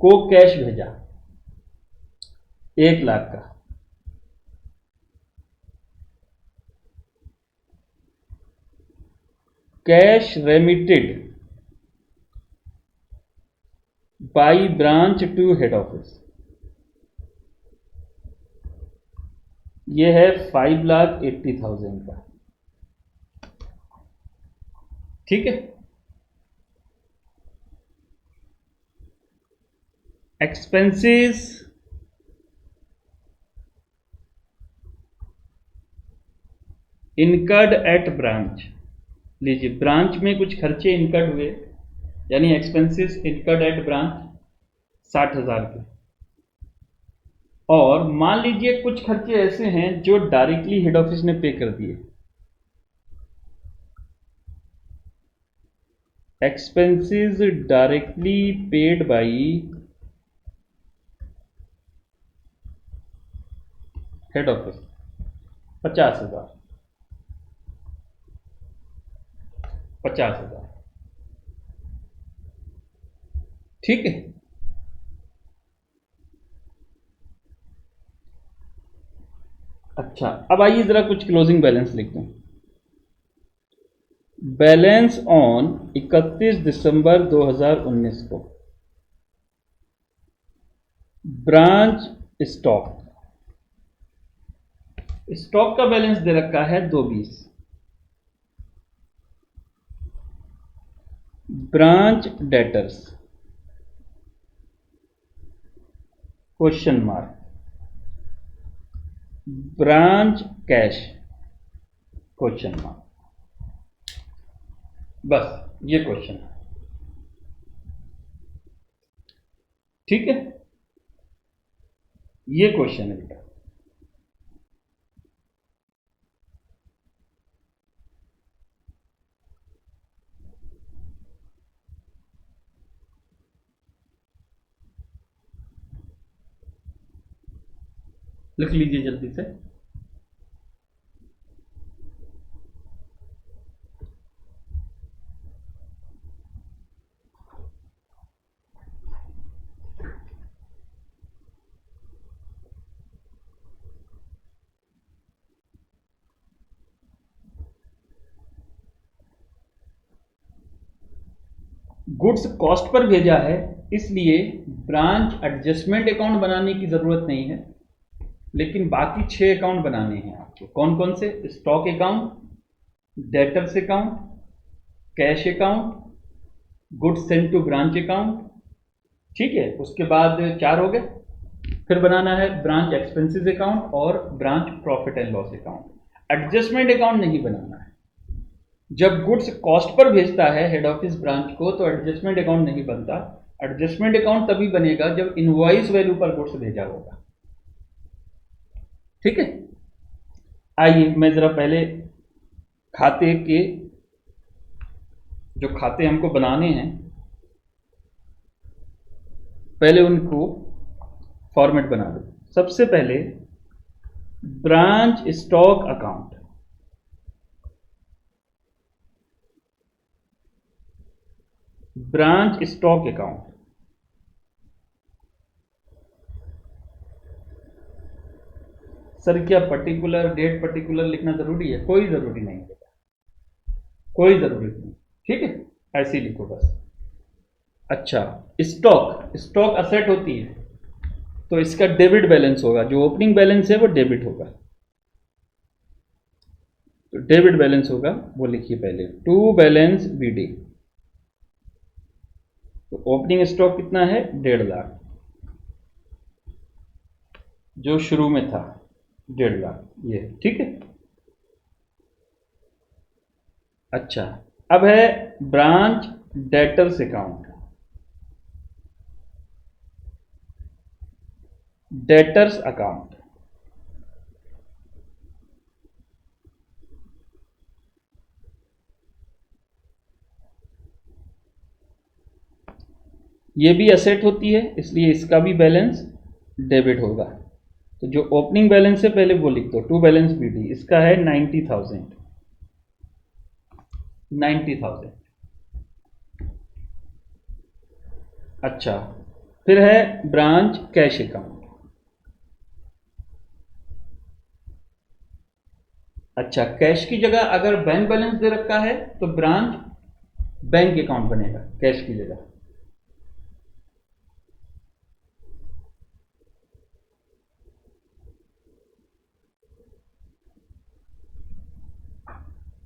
को कैश भेजा 1 लाख का। Cash remitted by branch to head office, ये है 5,80,000 का। ठीक है। Expenses incurred at branch. लीजिए, ब्रांच में कुछ खर्चे इनकर्ड हुए, यानी एक्सपेंसेस इनकर्ड एट ब्रांच 60,000 के। और मान लीजिए कुछ खर्चे ऐसे हैं जो डायरेक्टली हेड ऑफिस ने पे कर दिए। Expenses directly paid by head office 50,000। 50,000। ठीक है। अच्छा, अब आइए जरा कुछ क्लोजिंग बैलेंस लिखते हैं। बैलेंस ऑन 31 दिसंबर 2019 को ब्रांच स्टॉक, स्टॉक का बैलेंस दे रखा है 220। Branch debtors question mark, branch cash question mark. बस ये क्वेश्चन है। ठीक है, ये क्वेश्चन है बेटा। लिख लीजिए जल्दी से। गुड्स कॉस्ट पर भेजा है, इसलिए ब्रांच एडजस्टमेंट अकाउंट बनाने की जरूरत नहीं है, लेकिन बाकी 6 अकाउंट बनाने हैं आपको। कौन कौन से? Stock account, debtors account, cash account, goods sent to branch account. ठीक है, उसके बाद 4 हो गए। फिर बनाना है ब्रांच एक्सपेंसेस अकाउंट और branch profit and loss account. Adjustment account नहीं बनाना है। जब गुड्स कॉस्ट पर भेजता है हेड ऑफिस ब्रांच को, तो एडजस्टमेंट अकाउंट नहीं बनता, एडजस्टमेंट अकाउंट तभी बनेगा जब इनवॉइस वैल्यू पर गुड्स भेजा होगा। ठीक है, आइए मैं जरा पहले खाते के जो खाते हमको बनाने हैं पहले उनको फॉर्मेट बना दो। सबसे पहले branch stock account, branch stock account. Sir क्या पर्टिकुलर डेट पर्टिकुलर लिखना जरूरी है? कोई जरूरी नहीं है, कोई जरूरी नहीं। ठीक है, ऐसे ही लिखो बस। अच्छा, स्टॉक, स्टॉक असेट होती है तो इसका डेबिट बैलेंस होगा, जो ओपनिंग बैलेंस है वो डेबिट होगा। तो डेबिट बैलेंस होगा वो लिखिए पहले, टू बैलेंस बीडी। तो ओपनिंग स्टॉक कितना है? 1.5 लाख, जो शुरू में था 1.5 लाख ये। ठीक है, अच्छा अब है branch debtors account, debtors account. ये भी असेट होती है इसलिए इसका भी बैलेंस डेबिट होगा। तो जो ओपनिंग बैलेंस है पहले वो लिख दो, टू बैलेंस बीडी, इसका है 90,000, 90,000। अच्छा, फिर है ब्रांच कैश अकाउंट। अच्छा, कैश की जगह अगर बैंक बैलेंस दे रखा है तो ब्रांच बैंक अकाउंट बनेगा कैश की जगह।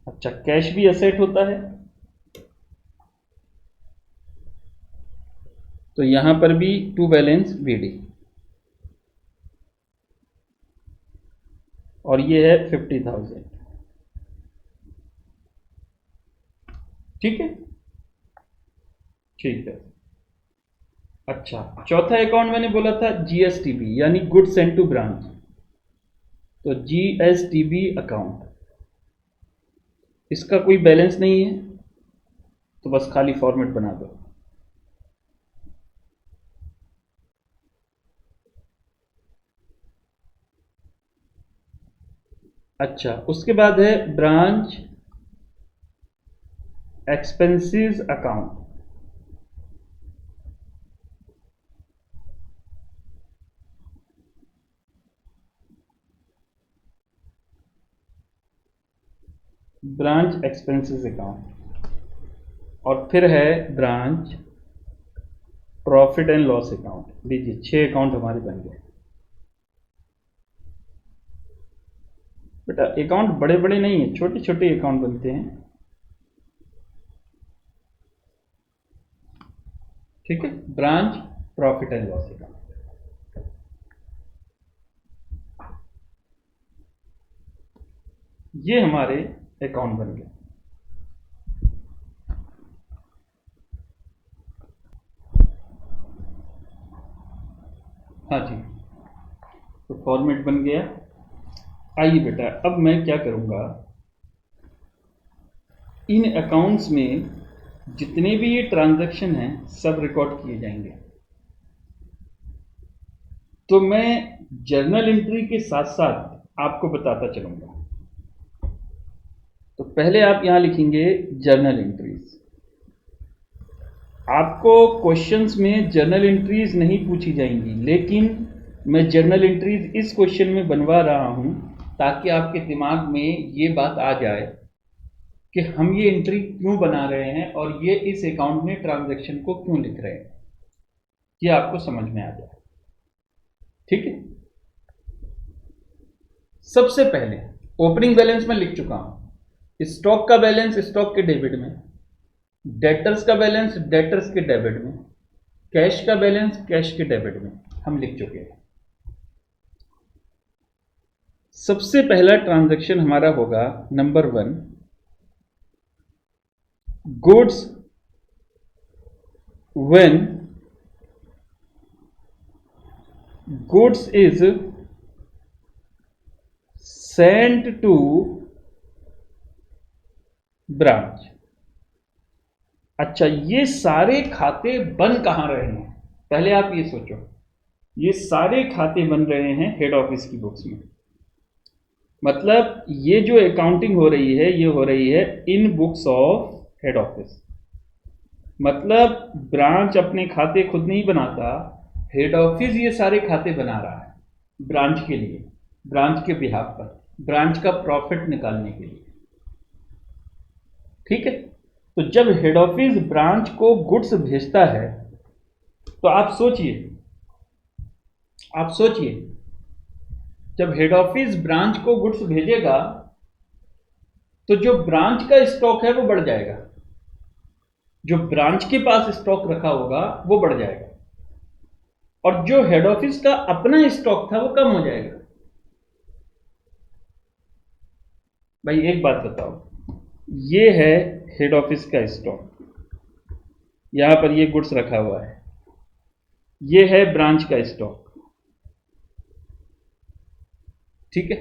अच्छा, कैश भी एसेट होता है तो यहां पर भी टू बैलेंस बीडी, और ये है 50,000। ठीक है, ठीक है। अच्छा, चौथा अकाउंट मैंने बोला था जीएसटीबी यानी गुड्स सेंट टू ब्रांच, तो जीएसटीबी अकाउंट, इसका कोई बैलेंस नहीं है तो बस खाली फॉर्मेट बना दो। अच्छा, उसके बाद है branch expenses account, branch expenses account, और फिर है branch profit and loss account. लीजिए 6 अकाउंट हमारे बन गए। बेटा अकाउंट बड़े बड़े नहीं है, छोटे छोटे अकाउंट बनते हैं। ठीक है, branch profit and loss account. ये हमारे अकाउंट बन गए। हाँ जी, तो फॉर्मेट बन गया। आइए बेटा अब मैं क्या करूंगा, इन अकाउंट्स में जितने भी ये ट्रांजैक्शन हैं सब रिकॉर्ड किए जाएंगे। तो मैं जर्नल एंट्री के साथ साथ आपको बताता चलूंगा। तो पहले आप यहां लिखेंगे जर्नल एंट्रीज। आपको क्वेश्चंस में जर्नल एंट्रीज नहीं पूछी जाएंगी, लेकिन मैं जर्नल एंट्रीज इस क्वेश्चन में बनवा रहा हूं ताकि आपके दिमाग में ये बात आ जाए कि हम ये एंट्री क्यों बना रहे हैं और ये इस अकाउंट में ट्रांजैक्शन को क्यों लिख रहे हैं, ये आपको समझ में आ जाए। ठीक है, सबसे पहले ओपनिंग बैलेंस में लिख चुका हूं, स्टॉक का बैलेंस स्टॉक के डेबिट में, डेटर्स का बैलेंस डेटर्स के डेबिट में, कैश का बैलेंस कैश के डेबिट में हम लिख चुके हैं। सबसे पहला ट्रांजैक्शन हमारा होगा number 1, goods when goods is sent to branch. अच्छा, ये सारे खाते बन कहाँ रहे हैं, पहले आप ये सोचो। ये सारे खाते बन रहे हैं हेड ऑफिस की बुक्स में। मतलब ये जो अकाउंटिंग हो रही है ये हो रही है इन बुक्स ऑफ हेड ऑफिस। मतलब ब्रांच अपने खाते खुद नहीं बनाता, हेड ऑफिस ये सारे खाते बना रहा है ब्रांच के लिए, ब्रांच के बिहाफ पर, ब्रांच का प्रॉफिट निकालने के लिए। ठीक है, तो जब हेड ऑफिस ब्रांच को गुड्स भेजता है तो आप सोचिए जब हेड ऑफिस ब्रांच को गुड्स भेजेगा तो जो ब्रांच का स्टॉक है वो बढ़ जाएगा, जो ब्रांच के पास स्टॉक रखा होगा वो बढ़ जाएगा, और जो हेड ऑफिस का अपना स्टॉक था वो कम हो जाएगा। भाई एक बात बताओ, ये है हेड ऑफिस का स्टॉक, यहां पर ये गुड्स रखा हुआ है, ये है ब्रांच का स्टॉक। ठीक है,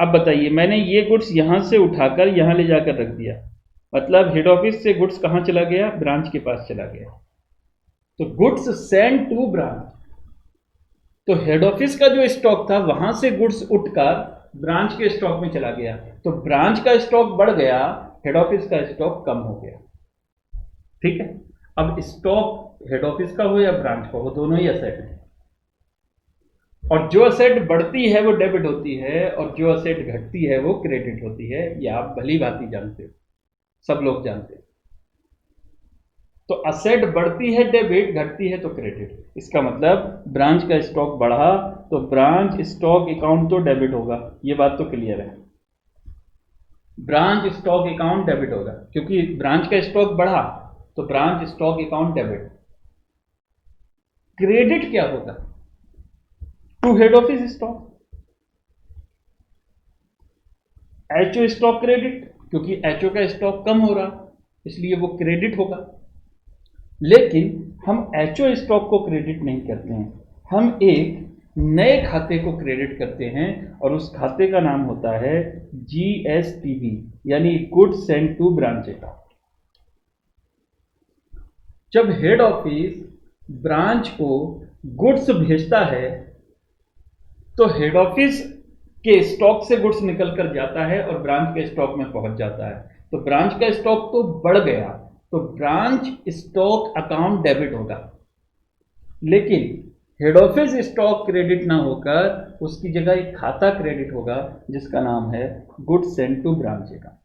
अब बताइए मैंने ये गुड्स यहां से उठाकर यहां ले जाकर रख दिया, मतलब हेड ऑफिस से गुड्स कहां चला गया, ब्रांच के पास चला गया। तो गुड्स सेंड टू ब्रांच, तो हेड ऑफिस का जो स्टॉक था वहां से गुड्स उठकर ब्रांच के स्टॉक में चला गया, तो ब्रांच का स्टॉक बढ़ गया, हेड ऑफिस का स्टॉक कम हो गया। ठीक है, अब स्टॉक हेड ऑफिस का हो या ब्रांच का हो, दोनों ही असेट है, और जो असेट बढ़ती है वो डेबिट होती है और जो असेट घटती है वो क्रेडिट होती है। ये आप भली भांति जानते हो, सब लोग जानते हैं। तो असेट बढ़ती है डेबिट, घटती है तो क्रेडिट। इसका मतलब ब्रांच का स्टॉक बढ़ा तो ब्रांच स्टॉक अकाउंट तो डेबिट होगा, ये बात तो क्लियर है। ब्रांच स्टॉक अकाउंट डेबिट होगा क्योंकि ब्रांच का स्टॉक बढ़ा, तो branch stock account debit. Credit क्या होगा, to head office stock, HO stock credit, क्योंकि एचओ का स्टॉक कम हो रहा इसलिए वो क्रेडिट होगा। लेकिन हम एचओ स्टॉक को क्रेडिट नहीं करते हैं, हम एक नए खाते को क्रेडिट करते हैं और उस खाते का नाम होता है जीएसटीबी, यानी goods send to branch account. जब हेड ऑफिस ब्रांच को गुड्स भेजता है तो हेड ऑफिस के स्टॉक से गुड्स निकल कर जाता है और ब्रांच के स्टॉक में पहुंच जाता है, तो ब्रांच का स्टॉक तो बढ़ गया, तो ब्रांच स्टॉक अकाउंट डेबिट होगा। लेकिन हेड ऑफिस स्टॉक क्रेडिट ना होकर उसकी जगह एक खाता क्रेडिट होगा जिसका नाम है goods send to branch account.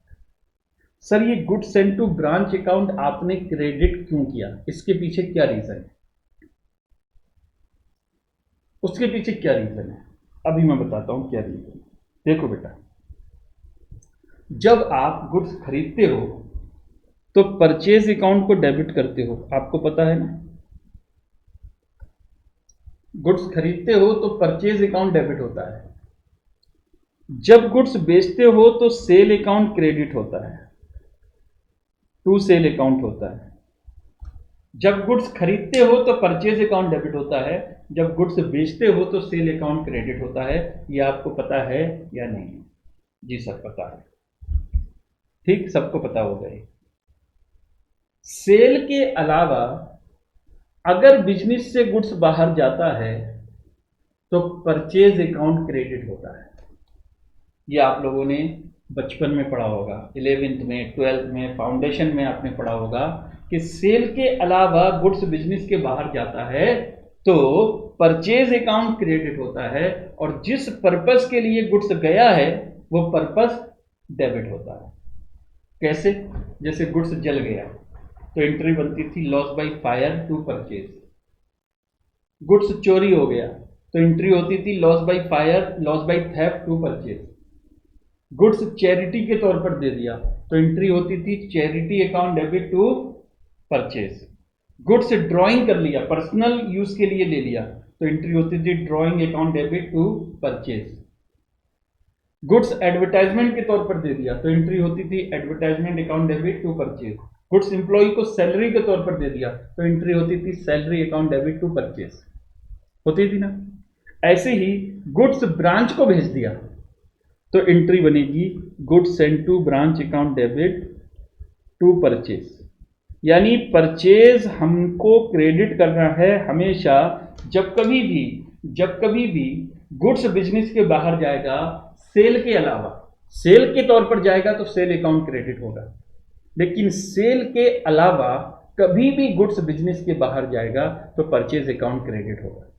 Sir ये goods send to branch account आपने क्रेडिट क्यों किया, इसके पीछे क्या रीजन है, उसके पीछे क्या रीजन है, अभी मैं बताता हूं क्या रीजन। देखो बेटा, जब आप गुड्स खरीदते हो तो परचेज अकाउंट को डेबिट करते हो, आपको पता है ना। गुड्स खरीदते हो तो परचेज अकाउंट डेबिट होता है, जब गुड्स बेचते हो तो सेल अकाउंट क्रेडिट होता है, टू सेल अकाउंट होता है। जब गुड्स खरीदते हो तो परचेज अकाउंट डेबिट होता है, जब गुड्स बेचते हो तो सेल अकाउंट क्रेडिट होता है। ये आपको पता है या नहीं? जी सर पता है। ठीक, सबको पता होगा ये। सेल के अलावा अगर बिजनेस से गुड्स बाहर जाता है तो परचेज अकाउंट क्रेडिट होता है। ये आप लोगों ने बचपन में पढ़ा होगा, 11th में, 12th में, फाउंडेशन में आपने पढ़ा होगा कि सेल के अलावा गुड्स बिजनेस के बाहर जाता है तो परचेज अकाउंट क्रेडिट होता है, और जिस पर्पस के लिए गुड्स गया है वो पर्पस डेबिट होता है। कैसे? जैसे गुड्स जल गया तो एंट्री बनती थी loss by fire to purchase. Goods चोरी हो गया तो एंट्री होती थी loss by fire, loss by theft to purchase. Goods charity के तौर पर दे दिया तो एंट्री होती थी charity account debit to purchase. Goods drawing कर लिया, पर्सनल यूज के लिए ले लिया तो एंट्री होती थी drawing account debit to purchase. Goods advertisement के तौर पर दे दिया तो एंट्री होती थी advertisement account debit to purchase. Goods employ को सैलरी के तौर पर दे दिया तो एंट्री होती थी salary account debit to purchase. होती थी ना। ऐसे ही गुड्स ब्रांच को भेज दिया तो एंट्री बनेगी goods send to branch account debit to purchase, यानी परचेज हमको क्रेडिट करना है हमेशा जब कभी भी गुड्स बिजनेस के बाहर जाएगा, सेल के अलावा, सेल के तौर पर जाएगा तो सेल अकाउंट क्रेडिट होगा, लेकिन सेल के अलावा कभी भी गुड्स बिजनेस के बाहर जाएगा तो परचेज अकाउंट क्रेडिट होगा।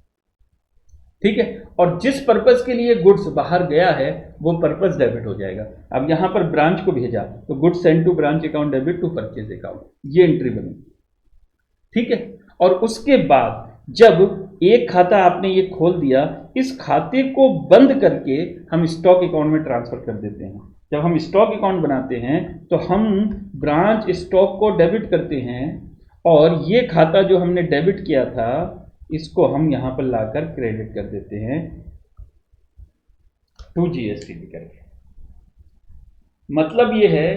ठीक है, और जिस पर्पस के लिए गुड्स बाहर गया है वो पर्पस डेबिट हो जाएगा। अब यहां पर ब्रांच को भेजा तो goods send to branch account debit to purchase account, ये एंट्री बनी। ठीक है, और उसके बाद जब एक खाता आपने ये खोल दिया, इस खाते को बंद करके हम स्टॉक अकाउंट में ट्रांसफर कर देते हैं। जब हम स्टॉक अकाउंट बनाते हैं तो हम ब्रांच स्टॉक को डेबिट करते हैं, और ये खाता जो हमने डेबिट किया था इसको हम यहां पर लाकर क्रेडिट कर देते हैं टू जीएसटीवी करके। मतलब ये है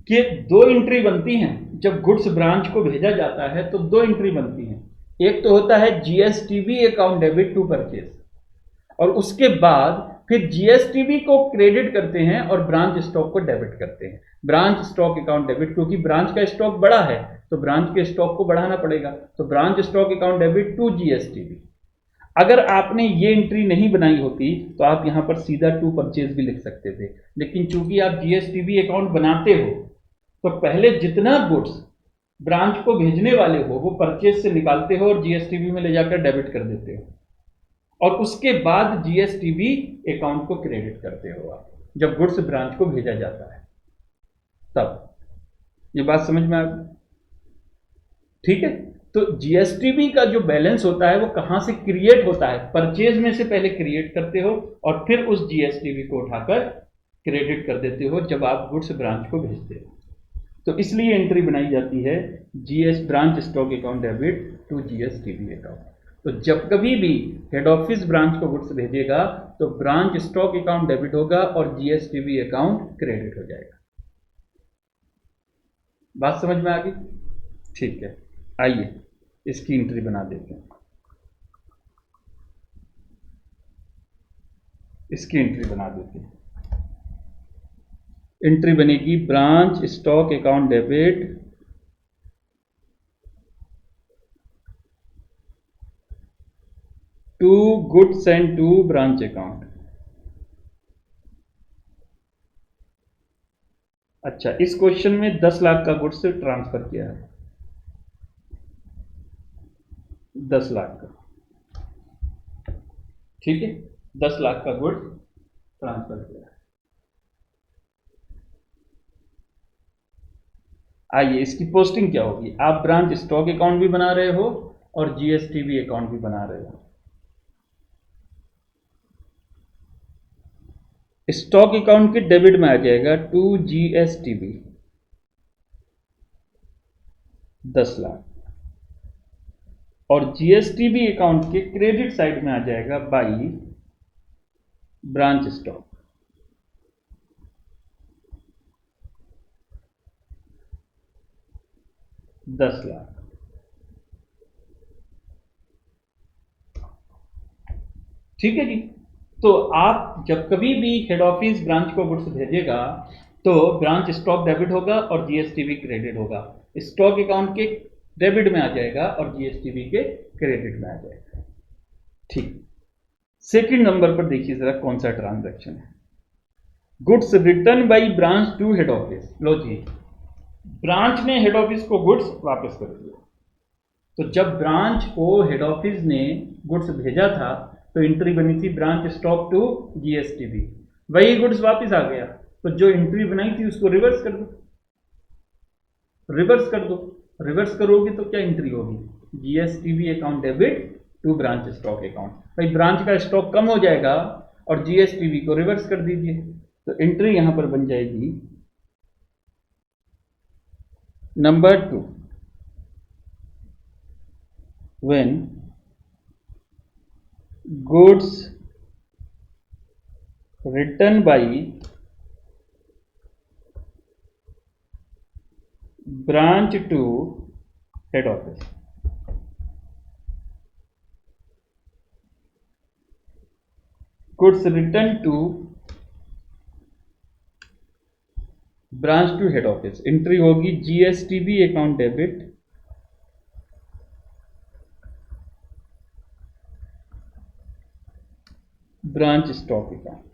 कि दो एंट्री बनती हैं। जब गुड्स ब्रांच को भेजा जाता है तो दो एंट्री बनती हैं, एक तो होता है GSTV account debit to purchase, और उसके बाद फिर जीएसटीवी को क्रेडिट करते हैं और ब्रांच स्टॉक को डेबिट करते हैं। ब्रांच स्टॉक अकाउंट डेबिट, क्योंकि ब्रांच का स्टॉक बड़ा है तो ब्रांच के स्टॉक को बढ़ाना पड़ेगा, तो branch stock account debit to GSTV. अगर आपने ये एंट्री नहीं बनाई होती तो आप यहां पर सीधा टू परचेज भी लिख सकते थे, लेकिन चूंकि आप जीएसटीवी अकाउंट बनाते हो तो पहले जितना गुड्स ब्रांच को भेजने वाले हो वो परचेज से निकालते हो और जीएसटीवी में ले जाकर डेबिट कर देते हो, और उसके बाद जीएसटीवी अकाउंट को क्रेडिट करते हो आप जब गुड्स ब्रांच को भेजा जाता है तब। ये बात समझ में आ गई? ठीक है, तो जीएसटीवी का जो बैलेंस होता है वो कहां से क्रिएट होता है? परचेज में से पहले क्रिएट करते हो और फिर उस जीएसटीवी को उठाकर क्रेडिट कर देते हो जब आप गुड्स ब्रांच को भेजते हो। तो इसलिए एंट्री बनाई जाती है branch stock account debit to GSTV account. तो जब कभी भी हेड ऑफिस ब्रांच को गुड्स भेजेगा तो ब्रांच स्टॉक अकाउंट डेबिट होगा और जीएसटीवी अकाउंट क्रेडिट हो जाएगा। बात समझ में आ गई? ठीक है, आइए इसकी एंट्री बना देते हैं। इसकी एंट्री बना देते हैं। एंट्री बनेगी branch stock account debit to goods and to branch account. अच्छा, इस क्वेश्चन में 10 लाख का गुड्स ट्रांसफर किया है, 10 लाख का। ठीक है, 10 लाख का गुड्स ट्रांसफर किया है। आइए इसकी पोस्टिंग क्या होगी? आप ब्रांच स्टॉक अकाउंट भी बना रहे हो और जीएसटीवी अकाउंट भी बना रहे हो। स्टॉक अकाउंट के डेबिट में आ जाएगा टू जीएसटीवी 10 लाख, और जीएसटीवी अकाउंट के क्रेडिट साइड में आ जाएगा बाई ब्रांच स्टॉक 10 लाख। ठीक है जी, तो आप जब कभी भी हेड ऑफिस ब्रांच को गुड्स भेजेगा तो ब्रांच स्टॉक डेबिट होगा और जीएसटीवी क्रेडिट होगा। स्टॉक अकाउंट के डेबिट में आ जाएगा और जीएसटीवी के क्रेडिट में आ जाएगा। ठीक, सेकंड नंबर पर देखिए जरा कौन सा ट्रांजैक्शन है। Goods return by branch to head office. लो जी, ब्रांच ने हेड ऑफिस को गुड्स वापस कर दिया, तो जब ब्रांच को हेड ऑफिस ने गुड्स भेजा था तो एंट्री बनी थी ब्रांच स्टॉक टू जीएसटीवी, वही गुड्स वापस आ गया, तो जो एंट्री बनाई थी उसको रिवर्स कर दो, रिवर्स कर दो। रिवर्स करोगे तो क्या एंट्री होगी? GSTV account debit to branch stock account. भाई ब्रांच का स्टॉक कम हो जाएगा और जीएसटीवी को रिवर्स कर दीजिए, तो एंट्री यहां पर बन जाएगी number 2, when goods written by branch to head office। Goods return to branch to head office, entry होगी GSTB account debit branch stock account.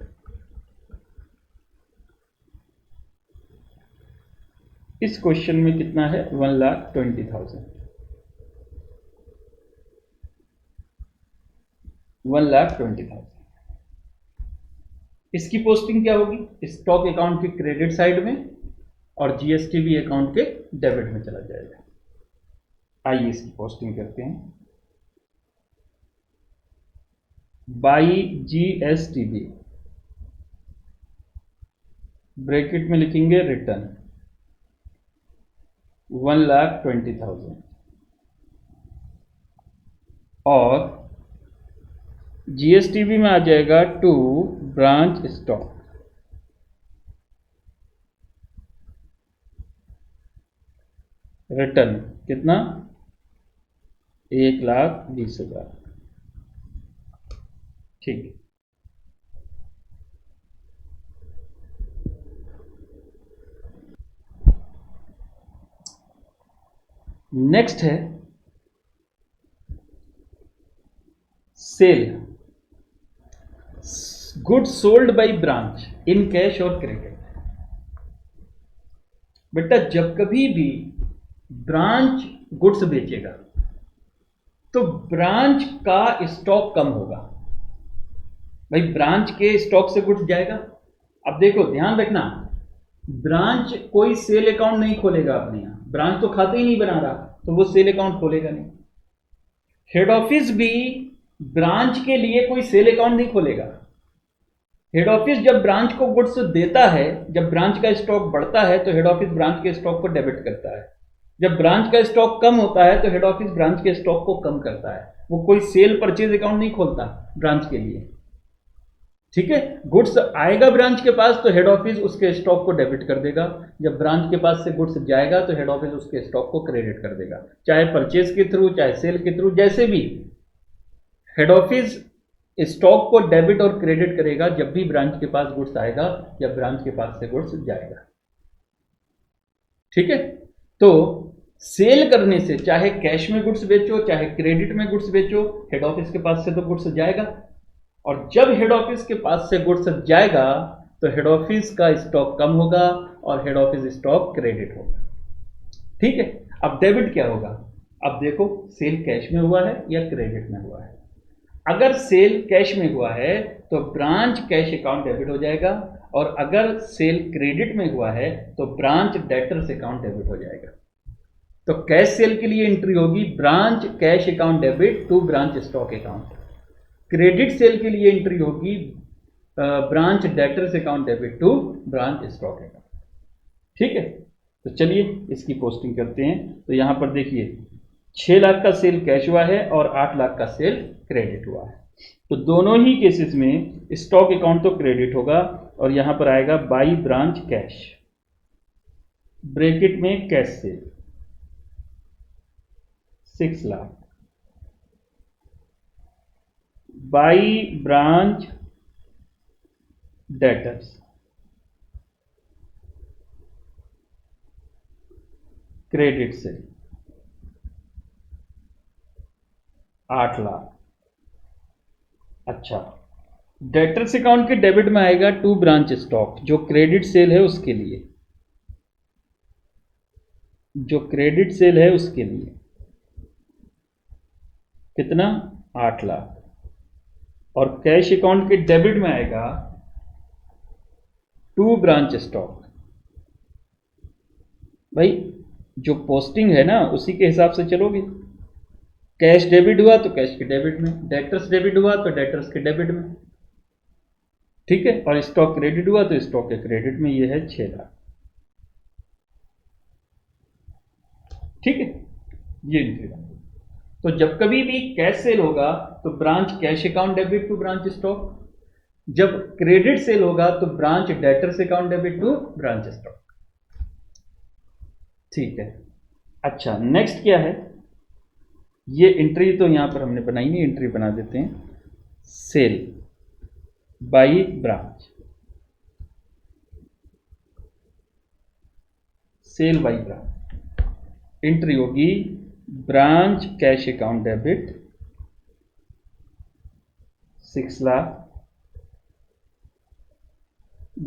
इस क्वेश्चन में कितना है? 1,20,000, 1,20,000। इसकी पोस्टिंग क्या होगी? स्टॉक अकाउंट के क्रेडिट साइड में और जीएसटीबी अकाउंट के डेबिट में चला जाएगा। आइए इसकी पोस्टिंग करते हैं। बाई जीएसटीबी, ब्रैकेट में लिखेंगे रिटर्न 1,20,000 और जीएसटीबी में आ जाएगा टू ब्रांच स्टॉक, रिटर्न कितना? 1,20,000। ठीक है। नेक्स्ट है sale, goods sold by branch in cash और क्रेडिट। बेटा जब कभी भी ब्रांच गुड्स बेचेगा तो ब्रांच का स्टॉक कम होगा। भाई ब्रांच के स्टॉक से गुड्स जाएगा। अब देखो ध्यान रखना, ब्रांच कोई सेल अकाउंट नहीं खोलेगा अपने यहां, ब्रांच तो खाते ही नहीं बना रहा, तो वो सेल अकाउंट खोलेगा नहीं। हेड ऑफिस भी ब्रांच के लिए कोई सेल अकाउंट नहीं खोलेगा। हेड ऑफिस जब ब्रांच को गुड्स देता है, जब ब्रांच का स्टॉक बढ़ता है तो हेड ऑफिस ब्रांच के स्टॉक को डेबिट करता है। जब ब्रांच का स्टॉक कम होता है तो हेड ऑफिस ब्रांच के स्टॉक को कम करता है। वो कोई सेल परचेज अकाउंट नहीं खोलता ब्रांच के लिए। ठीक है, गुड्स आएगा ब्रांच के पास तो हेड ऑफिस उसके स्टॉक को डेबिट कर देगा। जब ब्रांच के पास से गुड्स जाएगा तो हेड ऑफिस उसके स्टॉक को क्रेडिट कर देगा, चाहे परचेज के थ्रू चाहे सेल के थ्रू, जैसे भी हेड ऑफिस स्टॉक को डेबिट और क्रेडिट करेगा जब भी ब्रांच के पास गुड्स आएगा या ब्रांच के पास से गुड्स जाएगा। ठीक है, तो सेल करने से चाहे कैश में गुड्स बेचो चाहे क्रेडिट में गुड्स बेचो, हेड ऑफिस के पास से तो गुड्स जाएगा। और जब हेड ऑफिस के पास से गुड्स जाएगा तो हेड ऑफिस का स्टॉक कम होगा और हेड ऑफिस स्टॉक क्रेडिट होगा। ठीक है, अब डेबिट क्या होगा? अब देखो सेल कैश में हुआ है या क्रेडिट में हुआ है। अगर सेल कैश में हुआ है तो ब्रांच कैश अकाउंट डेबिट हो जाएगा, और अगर सेल क्रेडिट में हुआ है तो ब्रांच डेटर्स अकाउंट डेबिट हो जाएगा। तो कैश सेल के लिए एंट्री होगी branch cash account debit to branch stock account. Credit sale के लिए एंट्री होगी branch debtors account debit to branch stock account. ठीक है, तो चलिए इसकी पोस्टिंग करते हैं। तो यहां पर देखिए 6 लाख का सेल कैश हुआ है और 8 लाख का सेल क्रेडिट हुआ है। तो दोनों ही केसेस में स्टॉक अकाउंट तो क्रेडिट होगा और यहां पर आएगा बाई ब्रांच कैश, ब्रैकेट में cash cell 6 lakh, by branch debtors credit से 8 लाख। अच्छा, डेटर्स अकाउंट के डेबिट में आएगा टू ब्रांच स्टॉक, जो क्रेडिट सेल है उसके लिए, जो क्रेडिट सेल है उसके लिए कितना? 8 लाख। और कैश अकाउंट के डेबिट में आएगा टू ब्रांच स्टॉक। भाई जो पोस्टिंग है ना उसी के हिसाब से चलोगे। कैश डेबिट हुआ तो कैश के डेबिट में, डेटर्स डेबिट हुआ तो डेटर्स के डेबिट में। ठीक है, और स्टॉक क्रेडिट हुआ तो स्टॉक के क्रेडिट में। ये है 6 लाख। ठीक है, ये एंट्री। तो जब कभी भी कैश सेल होगा तो branch cash account debit to branch stock, जब क्रेडिट सेल होगा तो branch debtors account debit to branch stock. ठीक है, अच्छा नेक्स्ट क्या है? ये एंट्री तो यहां पर हमने बनाई नहीं, एंट्री बना देते हैं sale by branch, sale by branch. Entry होगी branch cash account debit 6 lakh,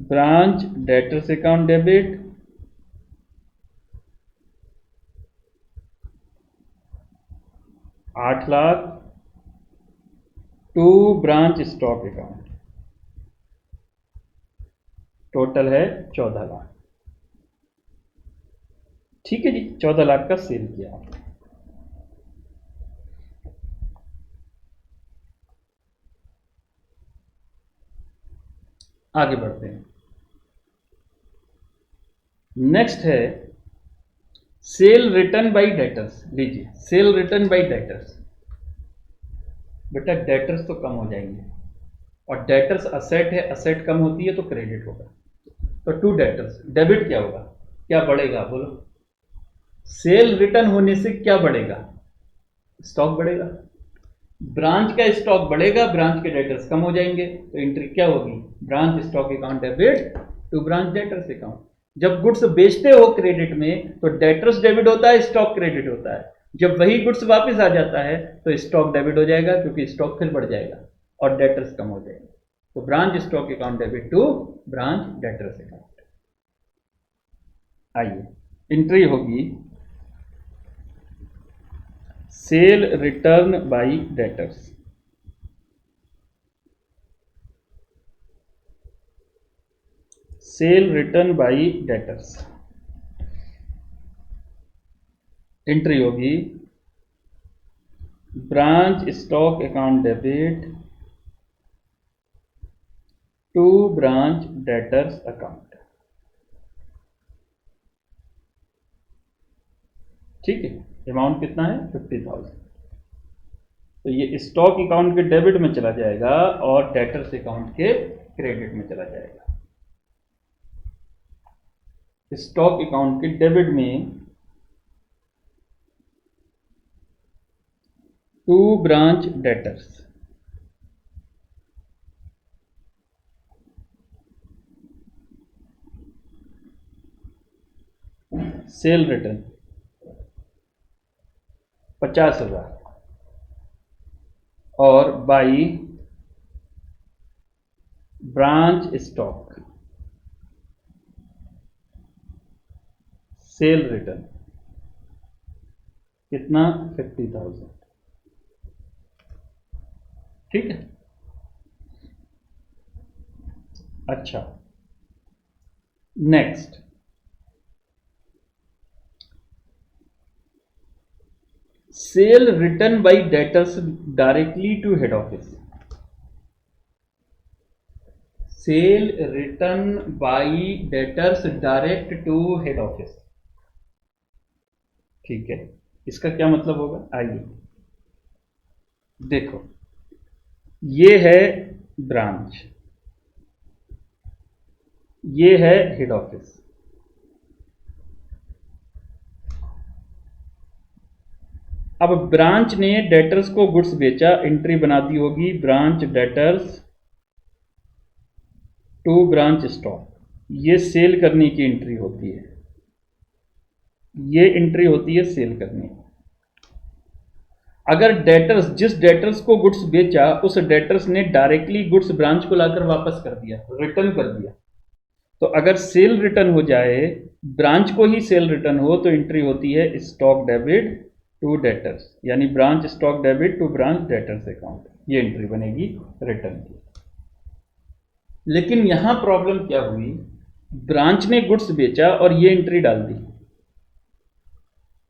branch debtors account debit 8 lakh, to branch stock account, total है 14 लाख। ठीक है जी, 14 लाख का सेल किया आपने। आगे बढ़ते हैं। नेक्स्ट है सेल रिटर्न बाय डेटर्स। लीजिए, सेल रिटर्न बाय डेटर्स। बेटा डेटर्स तो कम हो जाएंगे, और डेटर्स असेट है, असेट कम होती है तो क्रेडिट होगा। तो टू डेटर्स, डेबिट क्या होगा, क्या बढ़ेगा बोलो? सेल रिटर्न होने से क्या बढ़ेगा? स्टॉक बढ़ेगा। ब्रांच का स्टॉक बढ़ेगा, ब्रांच के डेटर्स कम हो जाएंगे, तो एंट्री क्या होगी? Branch stock account debit to branch debtors account. जब गुड्स बेचते हो क्रेडिट में तो डेटर्स डेबिट होता है, स्टॉक क्रेडिट होता है। जब वही गुड्स वापस आ जाता है तो स्टॉक डेबिट हो जाएगा, क्योंकि स्टॉक फिर बढ़ जाएगा और डेटर्स कम हो जाएंगे। तो branch stock account debit to branch debtors account. आइए, एंट्री होगी sale return by debtors. Sale return by debtors. Entry होगी branch stock account debit to branch debtors account. ठीक है, अमाउंट कितना है? 50,000। तो ये स्टॉक अकाउंट के डेबिट में चला जाएगा और डेटर्स अकाउंट के क्रेडिट में चला जाएगा। स्टॉक अकाउंट के डेबिट में to branch debtors, sale return 50,000 और by branch stock sale return कितना? 50,000। ठीक है, अच्छा next, sale return by debtors directly to head office. Sale return by debtors direct to head office. ठीक है, इसका क्या मतलब होगा? आइए देखो, ये है ब्रांच, ये है हेड ऑफिस। अब ब्रांच ने डेटर्स को गुड्स बेचा, एंट्री बना दी होगी branch debtors to branch stock. ये सेल करने की एंट्री होती है, ये एंट्री होती है सेल करने। अगर डेटर्स, जिस डेटर्स को गुड्स बेचा उस डेटर्स ने डायरेक्टली गुड्स ब्रांच को लाकर वापस कर दिया, रिटर्न कर दिया, तो अगर सेल रिटर्न हो जाए, ब्रांच को ही सेल रिटर्न हो, तो एंट्री होती है स्टॉक डेबिट टू डेटर्स, यानी branch stock debit to branch debtors account. ये एंट्री बनेगी रिटर्न की। लेकिन यहां प्रॉब्लम क्या हुई? ब्रांच ने गुड्स बेचा और ये एंट्री डाल दी।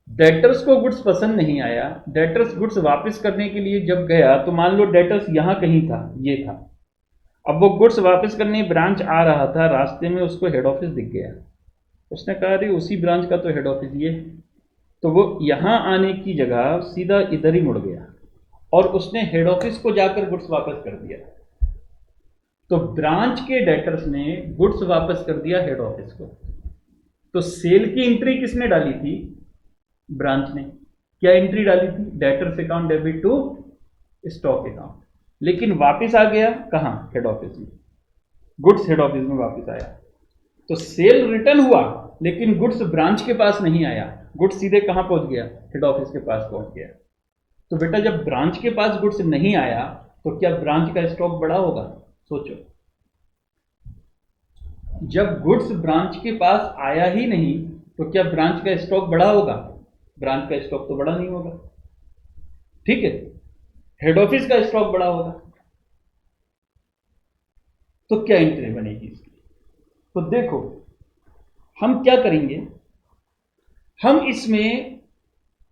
डेटर्स को गुड्स पसंद नहीं आया, डेटर्स गुड्स वापस करने के लिए जब गया तो मान लो डेटर्स यहां कहीं था, ये था। अब वो गुड्स वापस करने ब्रांच आ रहा था, रास्ते में उसको हेड ऑफिस दिख गया। उसने कहा अरे उसी ब्रांच का तो हेड ऑफिस ये, तो वो यहां आने की जगह सीधा इधर ही मुड़ गया और उसने हेड ऑफिस को जाकर गुड्स वापस कर दिया। तो ब्रांच के डेटर्स ने गुड्स वापस कर दिया हेड ऑफिस को। तो सेल की एंट्री किसने डाली थी? ब्रांच ने। क्या एंट्री डाली थी? Debtors account debit to stock account. लेकिन वापस आ गया कहाँ, हेड ऑफिस में, गुड्स हेड ऑफिस में वापस आया। तो सेल रिटर्न हुआ लेकिन गुड्स ब्रांच के पास नहीं आया, गुड्स सीधे कहाँ पहुंच गया, हेड ऑफिस के पास पहुंच गया। तो बेटा जब ब्रांच के पास गुड्स नहीं आया तो क्या ब्रांच का स्टॉक बढ़ा होगा, सोचो। जब गुड्स ब्रांच के पास आया ही नहीं तो क्या ब्रांच का स्टॉक बढ़ा होगा, ब्रांच का स्टॉक तो बढ़ा नहीं होगा, ठीक है, हेड ऑफिस का स्टॉक बढ़ा होगा। तो क्या एंट्री बनेगी इसकी, तो देखो हम क्या करेंगे, हम इसमें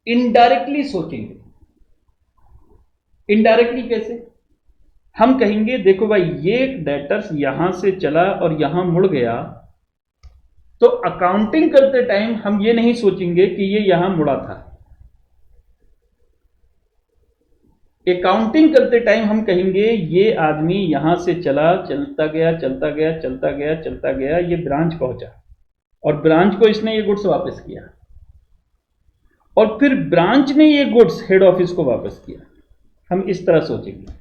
इनडायरेक्टली सोचेंगे। इनडायरेक्टली कैसे, हम कहेंगे देखो भाई ये डेटर्स यहां से चला और यहां मुड़ गया, तो अकाउंटिंग करते टाइम हम ये नहीं सोचेंगे कि ये यहां मुड़ा था। अकाउंटिंग करते टाइम हम कहेंगे ये आदमी यहां से चला, चलता गया चलता गया चलता गया चलता गया, ये ब्रांच पहुंचा और ब्रांच को इसने ये गुड्स वापस किया और फिर ब्रांच ने ये गुड्स हेड ऑफिस को वापस किया। हम इस तरह सोचेंगे।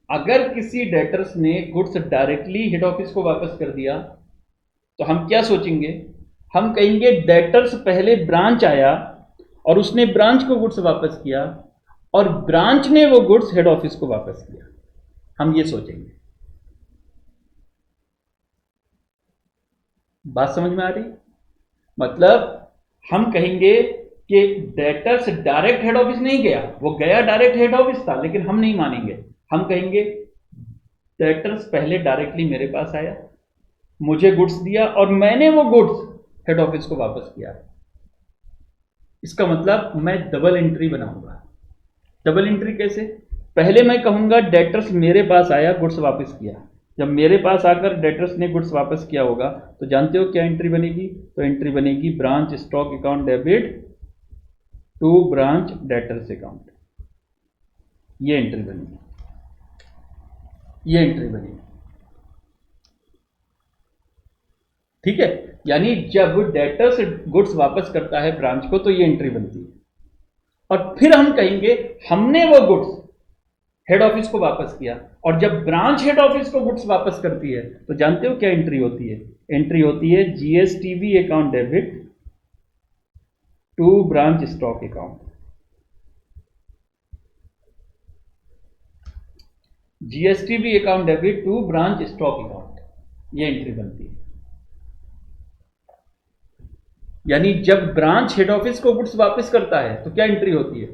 अगर किसी डेटर्स ने गुड्स डायरेक्टली हेड ऑफिस को वापस कर दिया तो हम क्या सोचेंगे, हम कहेंगे डेटर्स पहले ब्रांच आया और उसने ब्रांच को गुड्स वापस किया और ब्रांच ने वो गुड्स हेड ऑफिस को वापस किया, हम ये सोचेंगे। बात समझ में आ रही, मतलब हम कहेंगे कि डेटर्स डायरेक्ट हेड ऑफिस नहीं गया, वो गया डायरेक्ट हेड ऑफिस था, लेकिन हम नहीं मानेंगे। हम कहेंगे डेटर्स पहले डायरेक्टली मेरे पास आया, मुझे गुड्स दिया और मैंने वो गुड्स हेड ऑफिस को वापस किया। इसका मतलब मैं डबल एंट्री बनाऊंगा। डबल एंट्री कैसे, पहले मैं कहूंगा डेटर्स मेरे पास आया, गुड्स वापस किया। जब मेरे पास आकर डेटर्स ने गुड्स वापस किया होगा तो जानते हो क्या एंट्री बनेगी, तो एंट्री बनेगी branch stock account debit to branch debtors account. ये एंट्री बनेगी, ये एंट्री बनेगी, ठीक है। यानी जब डेटर्स गुड्स वापस करता है ब्रांच को तो ये एंट्री बनती है और फिर हम कहेंगे हमने वो गुड्स हेड ऑफिस को वापस किया। और जब ब्रांच हेड ऑफिस को गुड्स वापस करती है तो जानते हो क्या एंट्री होती है, एंट्री होती है GSTV account debit to branch stock account. GSTB account debit to branch stock account, ये एंट्री बनती है। यानी जब ब्रांच हेड ऑफिस को गुड्स वापस करता है तो क्या एंट्री होती है,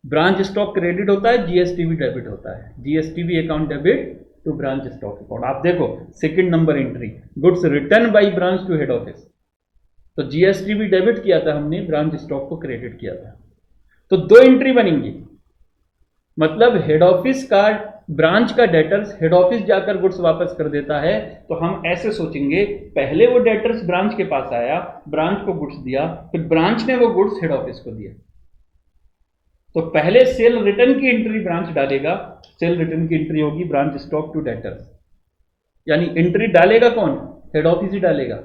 ब्रांच स्टॉक क्रेडिट होता है, जीएसटीवी डेबिट होता है, GSTV account debit to branch stock account. आप देखो second number entry, goods return by branch to head office, तो जीएसटीवी डेबिट किया था हमने, ब्रांच स्टॉक को क्रेडिट किया था। तो दो एंट्री बनेंगी, मतलब हेड ऑफिस का ब्रांच का डेटर्स हेड ऑफिस जाकर गुड्स वापस कर देता है, तो हम ऐसे सोचेंगे पहले वो डेटर्स ब्रांच के पास आया, ब्रांच को गुड्स दिया, फिर ब्रांच ने वो गुड्स हेड ऑफिस को दिया। तो पहले सेल रिटर्न की एंट्री ब्रांच डालेगा, सेल रिटर्न की एंट्री होगी ब्रांच स्टॉक टू डेटर्स। यानी एंट्री डालेगा कौन, हेड ऑफिस ही डालेगा,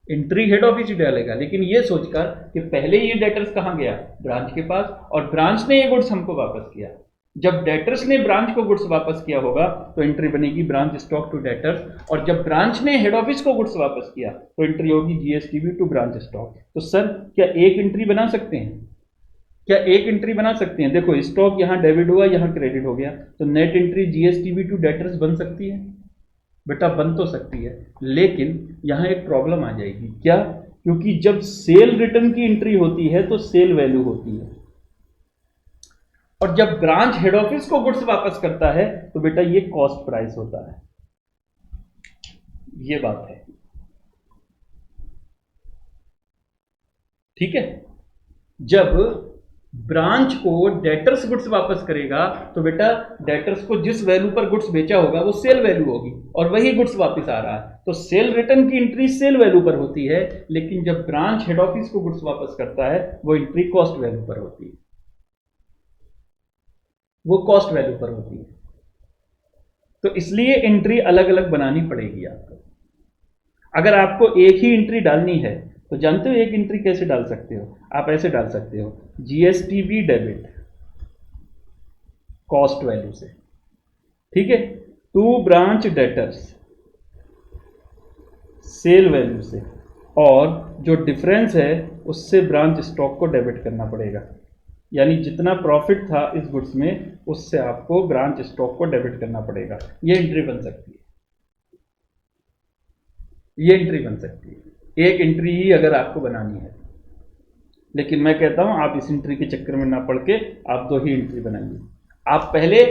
एंट्री हेड ऑफिस ही डालेगा, लेकिन ये सोचकर कि पहले ये डेटर्स कहां गया, ब्रांच के पास, और ब्रांच ने ये गुड्स हमको वापस किया। जब डेटर्स ने ब्रांच को गुड्स वापस किया होगा तो एंट्री बनेगी ब्रांच स्टॉक टू डेटर्स, और जब ब्रांच ने हेड ऑफिस को गुड्स वापस किया तो एंट्री होगी जीएसटीवी टू ब्रांच स्टॉक। तो सर क्या एक एंट्री बना सकते हैं, क्या एक एंट्री बना सकते हैं? देखो स्टॉक यहां डेबिट हुआ, यहां क्रेडिट हो गया, तो net entry GSTB to debtors बन सकती है। बेटा बन तो सकती है, लेकिन यहां एक प्रॉब्लम आ जाएगी। क्या? क्योंकि जब सेल रिटर्न की एंट्री होती है तो सेल वैल्यू होती है, और जब ब्रांच हेड ऑफिस को गुड्स वापस करता है तो बेटा ये कॉस्ट प्राइस होता है। ये बात है, ठीक है। जब ब्रांच को डेटर्स गुड्स वापस करेगा तो बेटा डेटर्स को जिस वैल्यू पर गुड्स बेचा होगा वो सेल वैल्यू होगी, और वही गुड्स वापस आ रहा है, तो सेल रिटर्न की एंट्री सेल वैल्यू पर होती है। लेकिन जब ब्रांच हेड ऑफिस को गुड्स वापस करता है वो एंट्री कॉस्ट वैल्यू पर होती है, वो कॉस्ट वैल्यू पर होती है। तो इसलिए एंट्री अलग अलग बनानी पड़ेगी आपको। अगर आपको एक ही एंट्री डालनी है तो जानते हो एक एंट्री कैसे डाल सकते हो? आप ऐसे डाल सकते हो, जीएसटीवी डेबिट कॉस्ट वैल्यू से, ठीक है। To branch debtors sale value से, और जो डिफरेंस है उससे ब्रांच स्टॉक को डेबिट करना पड़ेगा, यानी जितना प्रॉफिट था इस गुड्स में उससे आपको ब्रांच स्टॉक को डेबिट करना पड़ेगा। ये एंट्री बन सकती है, ये एंट्री बन सकती है। एक एंट्री ही अगर आपको बनानी है, लेकिन मैं कहता हूं आप इस एंट्री के चक्कर में ना पड़ के आप दो ही एंट्री बनाइए। आप पहले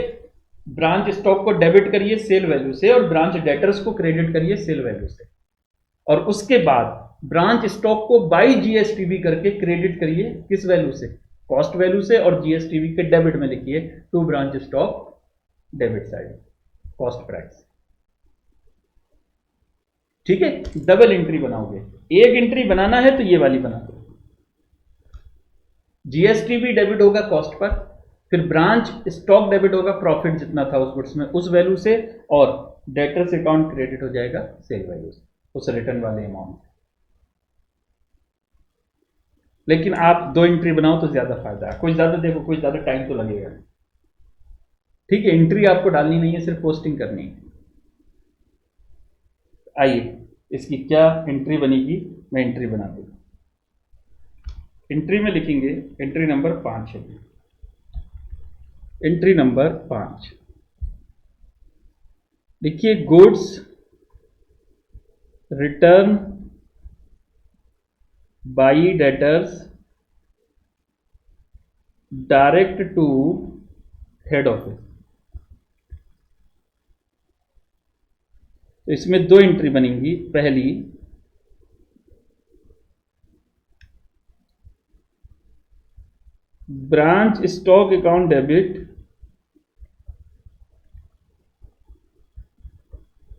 ब्रांच स्टॉक को डेबिट करिए सेल वैल्यू से और ब्रांच डेटर्स को क्रेडिट करिए सेल वैल्यू से, और उसके बाद ब्रांच स्टॉक को बाई जीएसटीवी करके क्रेडिट करिए किस वैल्यू से, कॉस्ट वैल्यू से, और जीएसटीवी के डेबिट में लिखिए to branch stock debit side cost price, ठीक है। डबल एंट्री बनाओगे, एक एंट्री बनाना है तो ये वाली बना दो, जीएसटीवी डेबिट होगा कॉस्ट पर, फिर ब्रांच स्टॉक डेबिट होगा प्रॉफिट जितना था उस गुड्स में उस वैल्यू से, और डेटर्स अकाउंट क्रेडिट हो जाएगा सेल वैल्यू से, उस रिटर्न वाले अमाउंट से। लेकिन आप दो एंट्री बनाओ तो ज्यादा फायदा है, कुछ ज्यादा देखो कुछ ज्यादा टाइम तो लगेगा, ठीक है। एंट्री आपको डालनी नहीं है, सिर्फ पोस्टिंग करनी है। आइए इसकी क्या एंट्री बनेगी, मैं एंट्री बना दूंगा। एंट्री में लिखेंगे एंट्री नंबर 5 है, एंट्री नंबर 5 देखिए, goods return by debtors direct to head office. तो इसमें दो एंट्री बनेंगी। पहली, branch stock account debit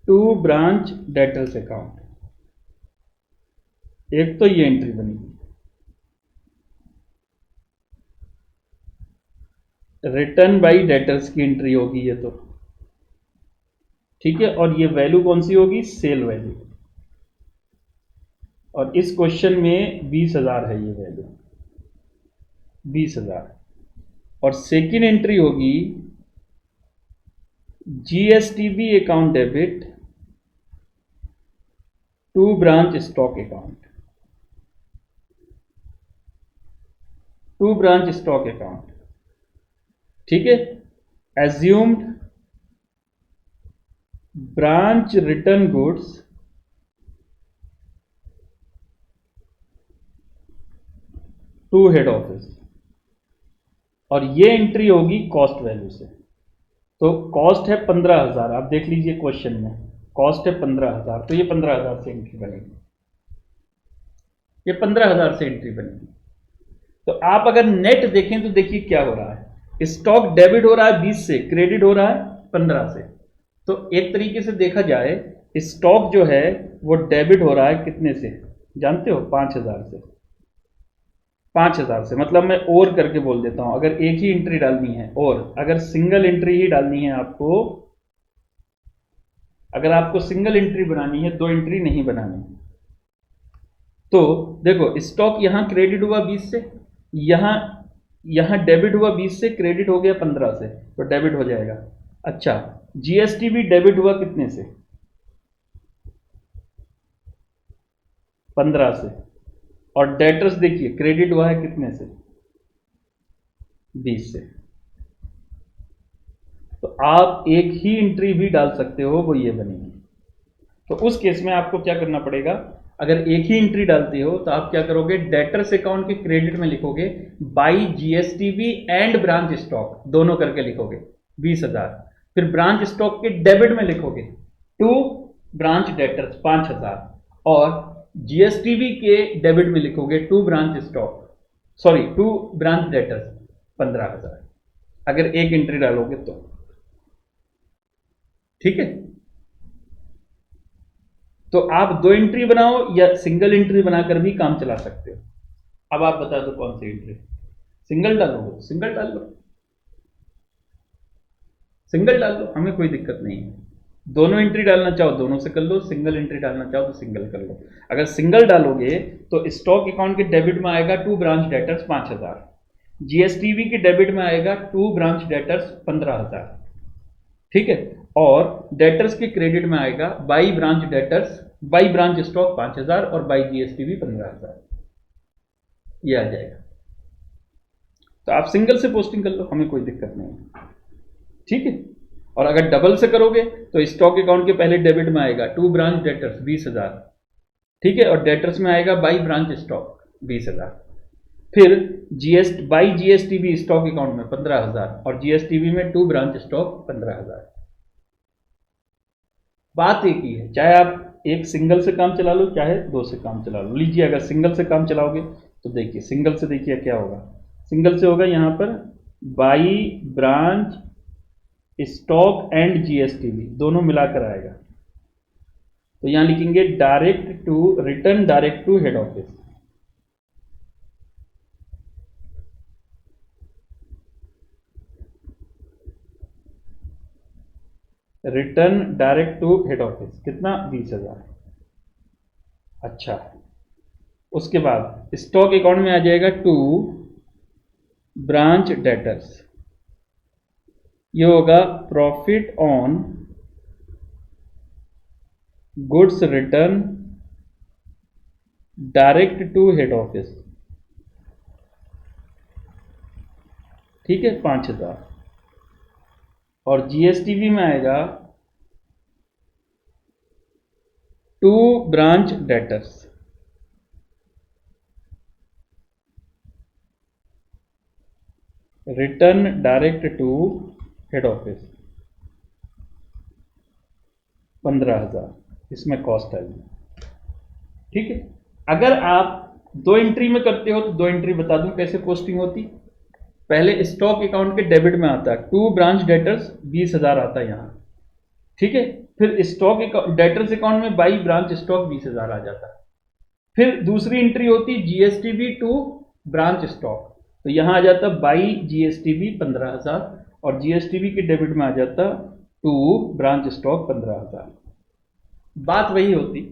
to branch debtors account, एक तो ये एंट्री बनेगी। रिटर्न बाई डेटर्स की एंट्री होगी ये तो, ठीक है। और ये वैल्यू कौन सी होगी, सेल वैल्यू, और इस क्वेश्चन में 20,000 है ये वैल्यू, 20,000। और सेकेंड एंट्री होगी GSTV account debit to branch stock account, to branch stock account, ठीक है। Assumed branch return goods to head office, और ये एंट्री होगी कॉस्ट वैल्यू से। तो कॉस्ट है 15,000, आप देख लीजिए क्वेश्चन में कॉस्ट है 15,000, तो ये 15,000 से एंट्री बनेगी, ये 15,000 से एंट्री बनेगी। तो आप अगर नेट देखें तो देखिए क्या हो रहा है, स्टॉक डेबिट हो रहा है 20 से, क्रेडिट हो रहा है 15 से। तो एक तरीके से देखा जाए स्टॉक जो है वो डेबिट हो रहा है कितने से जानते हो, 5,000 से। 5,000 से मतलब मैं और करके बोल देता हूं, अगर एक ही एंट्री डालनी है, और अगर सिंगल एंट्री ही डालनी है आपको, अगर आपको सिंगल एंट्री बनानी है, दो एंट्री नहीं बनानी, तो देखो स्टॉक यहां क्रेडिट हुआ 20 से, यहां डेबिट हुआ 20 से, क्रेडिट हो गया 15 से, तो डेबिट हो जाएगा। अच्छा, जीएसटी भी डेबिट हुआ कितने से, 15 से, और डेटर्स देखिए क्रेडिट हुआ है कितने से, 20 से। तो आप एक ही एंट्री भी डाल सकते हो, वो ये बनेगी। तो उस केस में आपको क्या करना पड़ेगा, अगर एक ही एंट्री डालते हो तो आप क्या करोगे, डेटर्स अकाउंट के क्रेडिट में लिखोगे by GSTV and branch stock, दोनों करके लिखोगे 20,000। फिर ब्रांच स्टॉक के डेबिट में लिखोगे टू ब्रांच डेटर्स 5,000, और जीएसटीवी के डेबिट में लिखोगे to branch stock, sorry to branch debtors 15,000, अगर एक एंट्री डालोगे तो, ठीक है। तो आप दो एंट्री बनाओ या सिंगल एंट्री बनाकर भी काम चला सकते हो। अब आप बता दो कौन सी एंट्री, सिंगल डालोगे सिंगल डाल लो, सिंगल डाल लो, हमें कोई दिक्कत नहीं है। दोनों एंट्री डालना चाहो दोनों से कर लो, सिंगल एंट्री डालना चाहो तो सिंगल कर लो। अगर सिंगल डालोगे तो स्टॉक अकाउंट के डेबिट में आएगा टू ब्रांच डेटर्स 5,000, जीएसटीवी के डेबिट में आएगा टू ब्रांच डेटर्स 15,000, ठीक है। और डेटर्स के क्रेडिट में आएगा by branch debtors, by branch stock 5,000 और बाई जीएसटीवी 15,000, ये आ जाएगा। तो आप सिंगल से पोस्टिंग कर लो, हमें कोई दिक्कत नहीं है, ठीक है। और अगर डबल से करोगे तो स्टॉक अकाउंट के पहले डेबिट में आएगा टू ब्रांच डेटर्स 20,000, ठीक है, और डेटर्स में आएगा बाई ब्रांच स्टॉक 20,000, फिर बाई जीएसटीवी स्टॉक अकाउंट में 15,000 और जीएसटीवी में टू ब्रांच स्टॉक 15,000। बात एक ही है, चाहे आप एक सिंगल से काम चला लो चाहे दो से काम चला लो। लीजिए अगर सिंगल से काम चलाओगे तो देखिए सिंगल से, देखिए क्या होगा। सिंगल से होगा यहां पर by branch stock and GSTB दोनों मिलाकर आएगा। तो यहां लिखेंगे direct to return direct to head office, return direct to head office कितना 20,000। अच्छा, उसके बाद स्टॉक अकाउंट में आ जाएगा टू ब्रांच डेटर्स, ये होगा profit on goods return direct to head office, ठीक है 5,000। और जीएसटीवी में आएगा to branch debtors, return direct to head office 15,000, इसमें कॉस्ट आएगी, ठीक है। अगर आप दो एंट्री में करते हो तो दो एंट्री बता दूं कैसे पोस्टिंग होती। पहले स्टॉक अकाउंट के डेबिट में आता है टू ब्रांच डेटर्स 20,000 आता है यहां, ठीक है। फिर स्टॉक डेटर्स अकाउंट में बाई ब्रांच स्टॉक 20,000 आ जाता है। फिर दूसरी एंट्री होती जीएसटीवी टू ब्रांच स्टॉक, तो यहां आ जाता बाई जीएसटीवी 15,000 और जीएसटीवी के डेबिट में आ जाता टू ब्रांच स्टॉक 15,000। बात वही होती,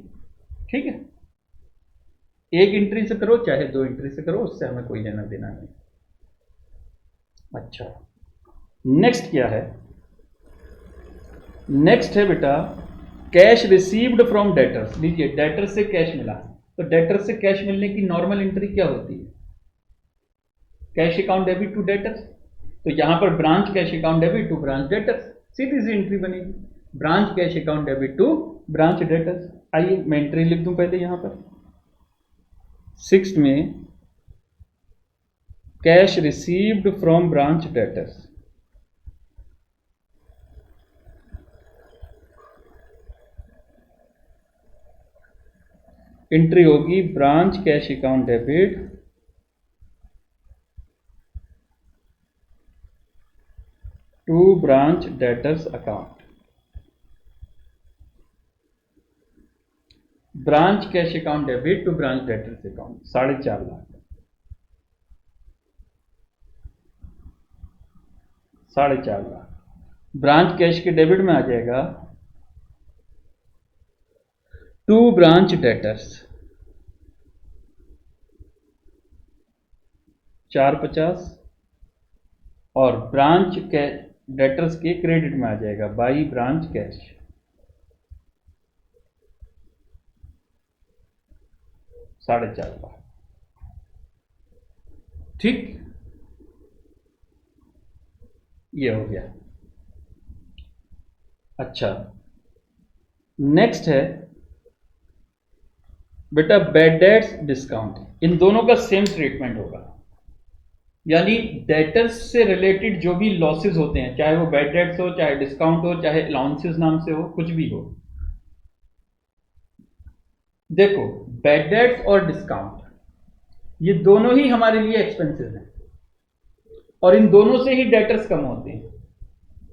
ठीक है। एक एंट्री से करो चाहे दो एंट्री से करो, उससे हमें कोई लेना देना नहीं। अच्छा, नेक्स्ट क्या है? नेक्स्ट है बेटा कैश रिसीव्ड फ्रॉम डेटर्स। लीजिए डेटर्स से कैश मिला, तो डेटर्स से कैश मिलने की नॉर्मल एंट्री क्या होती है? Cash account debit to debtors. तो यहां पर branch cash account debit to branch debtors, सीधी सी एंट्री बनेगी, branch cash account debit to branch debtors. आइए मैं एंट्री लिख दूं पहले यहां पर 6 में cash received from branch debtors, entry होगी branch cash account debit to branch debtors account. Branch cash account debit to branch debtors account 4.5 lakh, 4.5 lakh branch cash के डेबिट में आ जाएगा टू ब्रांच डेटर्स 450 और ब्रांच डेटर्स के क्रेडिट में आ जाएगा बाई ब्रांच कैश 4.5 लाख, ठीक। ये हो गया। अच्छा, नेक्स्ट है बेटा बैड डेट्स डिस्काउंट। इन दोनों का सेम ट्रीटमेंट होगा, यानी डेटर्स से रिलेटेड जो भी लॉसेस होते हैं, चाहे वो बैड डेट्स हो, चाहे डिस्काउंट हो, चाहे अलाउंसेस नाम से हो, कुछ भी हो। देखो बैड डेट्स और डिस्काउंट ये दोनों ही हमारे लिए एक्सपेंसेस हैं और इन दोनों से ही डेटर्स कम होते हैं।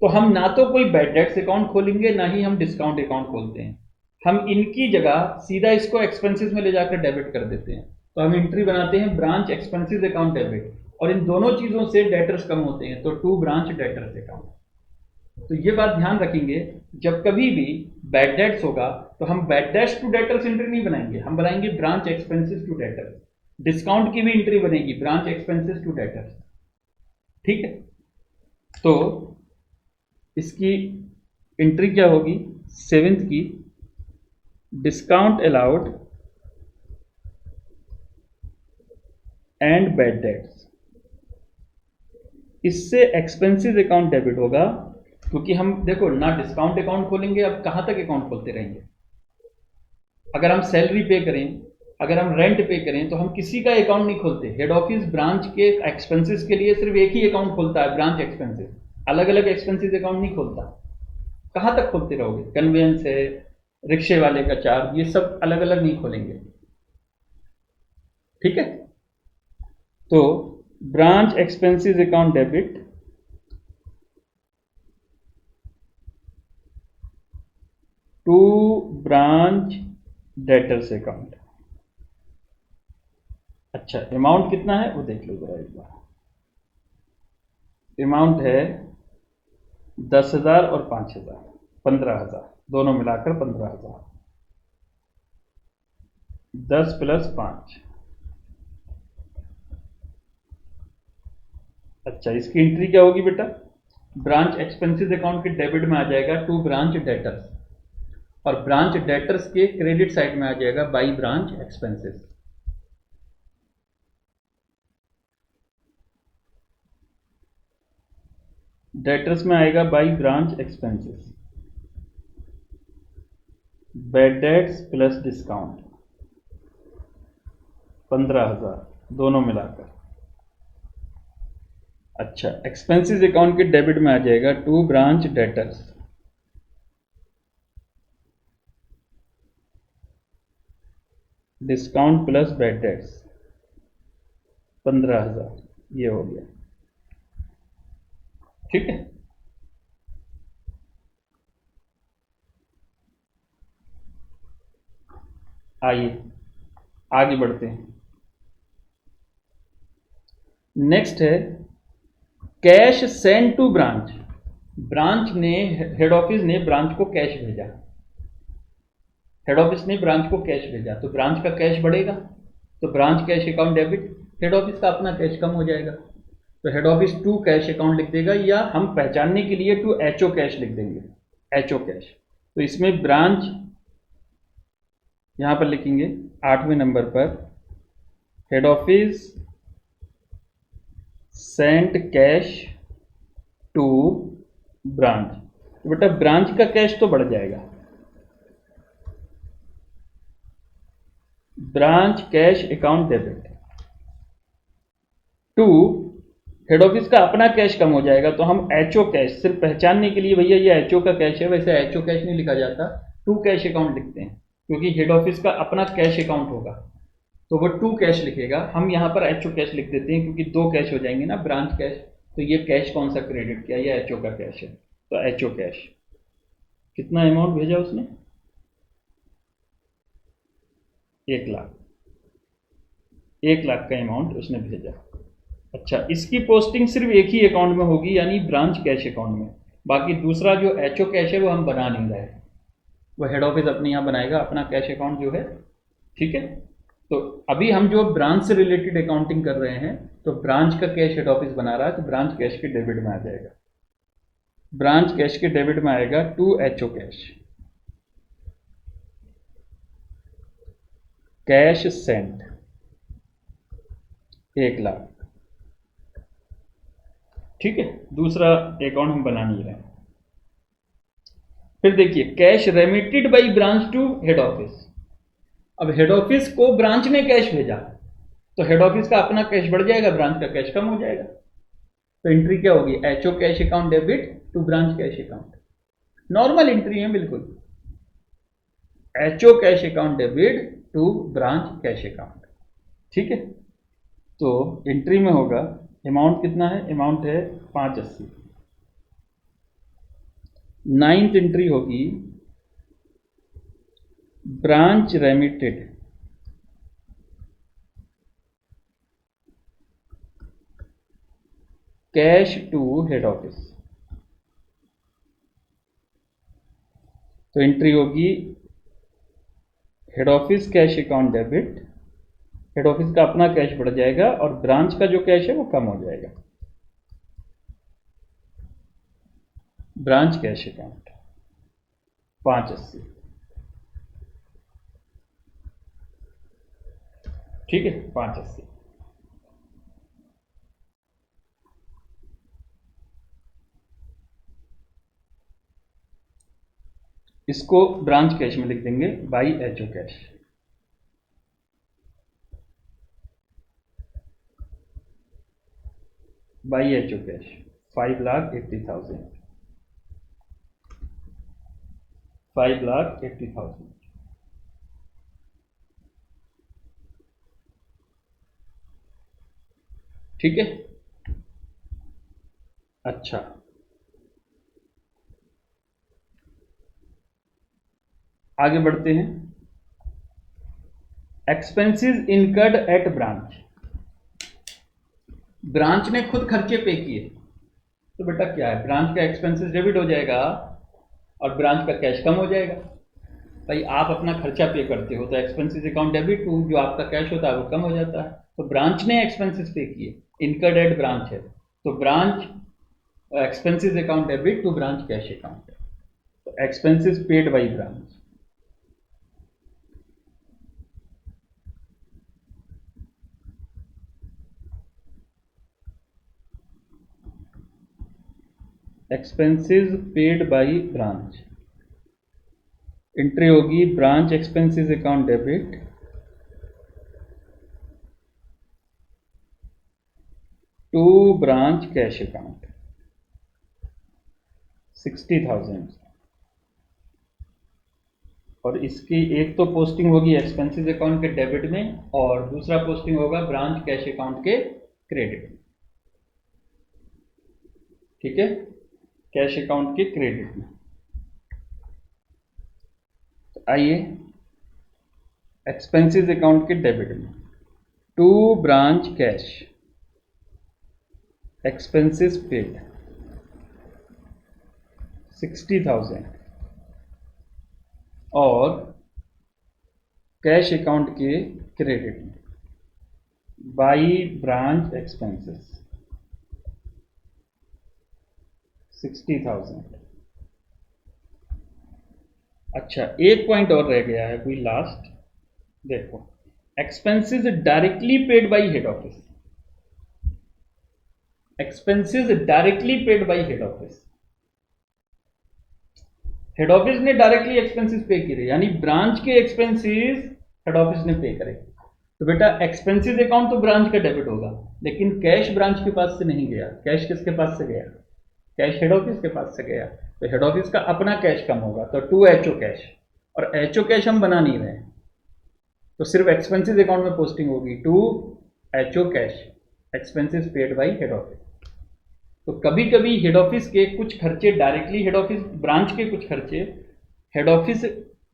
तो हम ना तो कोई बैड डेट्स अकाउंट खोलेंगे ना ही हम डिस्काउंट अकाउंट खोलते हैं, हम इनकी जगह सीधा इसको एक्सपेंसेस में ले जाकर डेबिट कर देते हैं। तो हम एंट्री बनाते हैं ब्रांच एक्सपेंसेस अकाउंट डेबिट, और इन दोनों चीजों से डेटर्स कम होते हैं, तो टू ब्रांच डेटर्स अकाउंट। तो ये बात ध्यान रखेंगे, जब कभी भी बैड डेट्स होगा तो हम bad debts to debtors entry नहीं बनाएंगे, हम बनाएंगे branch expenses to debtors. Discount की भी एंट्री बनेगी ब्रांच एक्सपेंसेस टू डेटर्स। ठीक है, तो इसकी एंट्री क्या होगी, 7th की, discount allowed and bad debts. इससे एक्सपेंसेस अकाउंट डेबिट होगा, क्योंकि हम देखो ना डिस्काउंट अकाउंट खोलेंगे, अब कहाँ तक अकाउंट खोलते रहेंगे। अगर हम सैलरी पे करें, अगर हम रेंट पे करें, तो हम किसी का अकाउंट नहीं खोलते। हेड ऑफिस ब्रांच के एक्सपेंसेस के लिए सिर्फ एक ही अकाउंट खोलता है, ब्रांच एक्सपेंसेस। अलग अलग एक्सपेंसेस अकाउंट नहीं खोलता। कहाँ तक खोलते रहोगे, कन्वेंस है, रिक्शे वाले का चार्ज, ये सब अलग अलग नहीं खोलेंगे। ठीक है, तो branch expenses account debit to branch debtors account. अच्छा, अमाउंट कितना है वो देख लो जरा एक बार। अमाउंट है 10,000 और 5,000, 15,000, दोनों मिलाकर 15,000। 10 + 5। अच्छा, इसकी एंट्री क्या होगी बेटा, ब्रांच एक्सपेंसेस अकाउंट के डेबिट में आ जाएगा टू ब्रांच डेटर्स, और ब्रांच डेटर्स के क्रेडिट साइड में आ जाएगा बाई ब्रांच एक्सपेंसेस। डेटर्स में आएगा by branch expenses, bad debts plus discount 15,000, दोनों मिलाकर। अच्छा, एक्सपेंसेस अकाउंट के डेबिट में आ जाएगा to branch debtors, discount plus bad debts 15,000, ये हो गया। ठीक है, आइए आगे बढ़ते हैं। नेक्स्ट है cash send to branch. Branch ने, हेड ऑफिस ने ब्रांच को कैश भेजा, हेड ऑफिस ने ब्रांच को कैश भेजा, तो ब्रांच का कैश बढ़ेगा, तो branch cash account debit, head office का अपना कैश कम हो जाएगा, तो head office to cash account लिख देगा, या हम पहचानने के लिए टू एचओ कैश लिख देंगे, एचओ कैश। तो इसमें ब्रांच यहां पर लिखेंगे 8वें नंबर पर, head office sent cash to branch. तो बेटा ब्रांच का कैश तो बढ़ जाएगा, branch cash account debit to head office का अपना कैश कम हो जाएगा, तो हम एचओ कैश, सिर्फ पहचानने के लिए भैया ये एचओ का कैश है, वैसे एचओ कैश नहीं लिखा जाता, टू कैश अकाउंट लिखते हैं, क्योंकि हेड ऑफिस का अपना कैश अकाउंट होगा, तो वो टू कैश लिखेगा। हम यहाँ पर एचओ कैश लिख देते हैं, क्योंकि दो कैश हो जाएंगे ना, ब्रांच कैश, तो ये कैश कौन सा क्रेडिट किया, ये एचओ का कैश है, तो एचओ कैश। कितना अमाउंट भेजा उसने, 1,00,000, 1,00,000 का अमाउंट उसने भेजा। अच्छा, इसकी पोस्टिंग सिर्फ एक ही अकाउंट में होगी, यानी ब्रांच कैश अकाउंट में। बाकी दूसरा जो एचओ कैश है वो हम बना नहीं रहे, वो हेड ऑफिस अपने यहाँ बनाएगा अपना कैश अकाउंट जो है। ठीक है, तो अभी हम जो ब्रांच से रिलेटेड अकाउंटिंग कर रहे हैं, तो ब्रांच का कैश हेड ऑफिस बना रहा है, तो ब्रांच कैश के डेबिट में आ जाएगा, ब्रांच कैश के डेबिट में आएगा to HO cash, cash sent 1,00,000। ठीक है, दूसरा अकाउंट हम बना नहीं रहे। फिर देखिए cash remitted by branch to head office. अब हेड ऑफिस को ब्रांच ने कैश भेजा, तो हेड ऑफिस का अपना कैश बढ़ जाएगा, ब्रांच का कैश कम हो जाएगा, तो एंट्री क्या होगी, HO cash account debit to branch cash account. Normal entry है बिल्कुल, HO cash account debit to branch cash account. ठीक है, तो एंट्री में होगा, अमाउंट कितना है, अमाउंट है 580। 9th एंट्री होगी branch remitted cash to head office, तो एंट्री होगी head office cash account debit, head office का अपना कैश बढ़ जाएगा और ब्रांच का जो कैश है वो कम हो जाएगा। Branch cash account 580। ठीक है, 580। इसको ब्रांच कैश में लिख देंगे by HO cash. By HO cash 5,80,000। 5,80,000। ठीक है। अच्छा, आगे बढ़ते हैं। Expenses incurred at branch. Branch ने खुद खर्चे पे किए, तो बेटा क्या है, ब्रांच का एक्सपेंसेस डेबिट हो जाएगा और ब्रांच का कैश कम हो जाएगा। भाई आप अपना खर्चा पे करते हो तो एक्सपेंसेस अकाउंट डेबिट टू जो आपका कैश होता है वो कम हो जाता है। तो ब्रांच ने एक्सपेंसेस पे किए, इनकर्ड एट ब्रांच है, तो branch expenses account debit to branch cash account है। तो expenses paid by branch. Expenses paid by branch, entry होगी branch expenses account debit to branch cash account 60,000। और इसकी एक तो पोस्टिंग होगी एक्सपेंसेस अकाउंट के डेबिट में और दूसरा पोस्टिंग होगा ब्रांच कैश अकाउंट के क्रेडिट में। ठीक है, कैश अकाउंट के क्रेडिट में। तो आइए एक्सपेंसेस अकाउंट के डेबिट में to branch cash expenses paid 60,000 और कैश अकाउंट के क्रेडिट में बाई ब्रांच एक्सपेंसेस 60,000। अच्छा, एक पॉइंट और रह गया है कोई लास्ट। देखो, expenses directly paid by head office. Expenses directly paid by head office. Head office ने डायरेक्टली एक्सपेंसेस पे करे, यानी ब्रांच के एक्सपेंसेस हेड ऑफिस ने पे करे। तो बेटा एक्सपेंसेस अकाउंट तो ब्रांच का डेबिट होगा, लेकिन कैश ब्रांच के पास से नहीं गया। कैश किसके पास से गया? कैश हेड ऑफिस के पास से गया। तो हेड ऑफिस का अपना कैश कम होगा, तो टू एचओ कैश। और एचओ कैश हम बना नहीं रहे, तो सिर्फ एक्सपेंसेस अकाउंट में पोस्टिंग होगी to HO cash expenses paid by head office. तो कभी कभी हेड ऑफिस के कुछ खर्चे डायरेक्टली हेड ऑफिस, ब्रांच के कुछ खर्चे हेड ऑफिस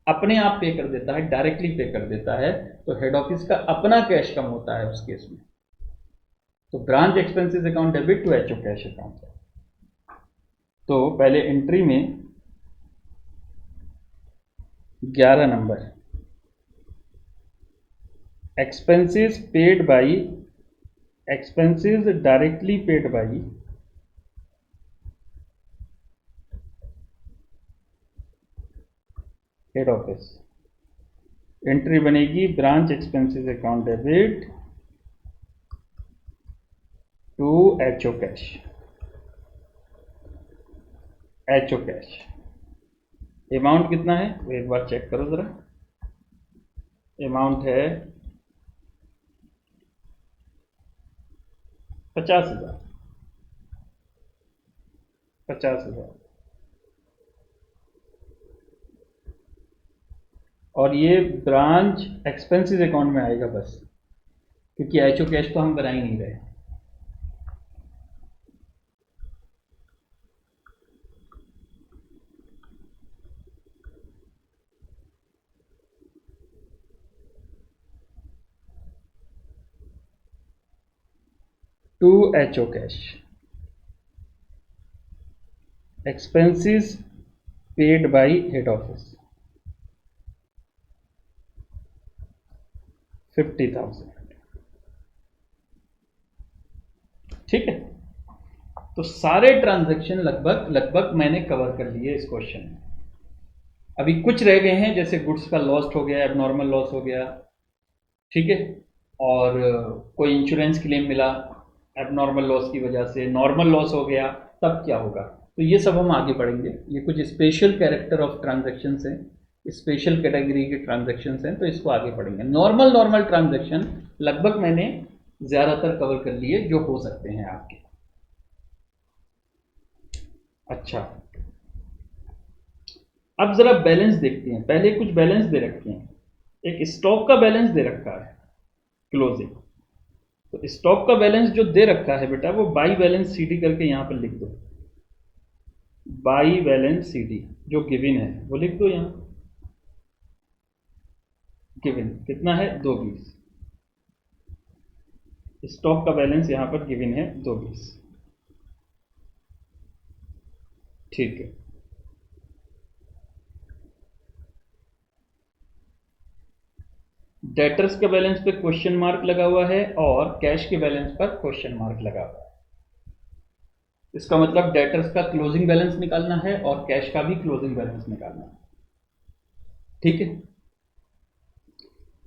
अपने आप पे कर देता है, डायरेक्टली पे कर देता है, तो हेड ऑफिस का अपना कैश कम होता है उस केस में। तो branch expenses account debit to HO cash account. तो पहले एंट्री में 11 नंबर expenses paid by, expenses directly paid by head office. Entry बनेगी branch expenses account debit to HO cash. HO cash amount कितना है वो एक बार चेक करो जरा। अमाउंट है 50,000। 50,000। और ये ब्रांच एक्सपेंसेस अकाउंट में आएगा बस, क्योंकि एचओ कैश तो हम बना ही नहीं रहे। To HO cash expenses paid by head office 50,000। ठीक है, तो सारे ट्रांजैक्शन लगभग लगभग मैंने कवर कर लिए इस क्वेश्चन में। अभी कुछ रह गए हैं, जैसे गुड्स का लॉस्ट हो गया, एबनॉर्मल लॉस हो गया, ठीक है, और कोई इंश्योरेंस क्लेम मिला एबनॉर्मल लॉस की वजह से, नॉर्मल लॉस हो गया, तब क्या होगा। तो ये सब हम आगे पढ़ेंगे। ये कुछ स्पेशल कैरेक्टर ऑफ ट्रांजैक्शंस हैं, स्पेशल कैटेगरी के ट्रांजैक्शंस हैं, तो इसको आगे पढ़ेंगे। नॉर्मल ट्रांजैक्शन लगभग मैंने ज़्यादातर कवर कर लिए जो हो सकते हैं आपके। अच्छा, अब जरा बैलेंस देखते हैं। पहले कुछ बैलेंस दे रखे हैं। एक स्टॉक का बैलेंस दे रखा है क्लोजिंग। तो स्टॉक का बैलेंस जो दे रखा है बेटा, वो बाई बैलेंस सीडी करके यहां पर लिख दो। बाई बैलेंस सीडी जो गिवन है वो लिख दो यहां। गिवन कितना है, 220। स्टॉक का बैलेंस यहां पर गिवन है 220। ठीक है, डेटर्स के बैलेंस पे क्वेश्चन मार्क लगा हुआ है और कैश के बैलेंस पर क्वेश्चन मार्क लगा हुआ है। इसका मतलब डेटर्स का क्लोजिंग बैलेंस निकालना है और कैश का भी क्लोजिंग बैलेंस निकालना है। ठीक है,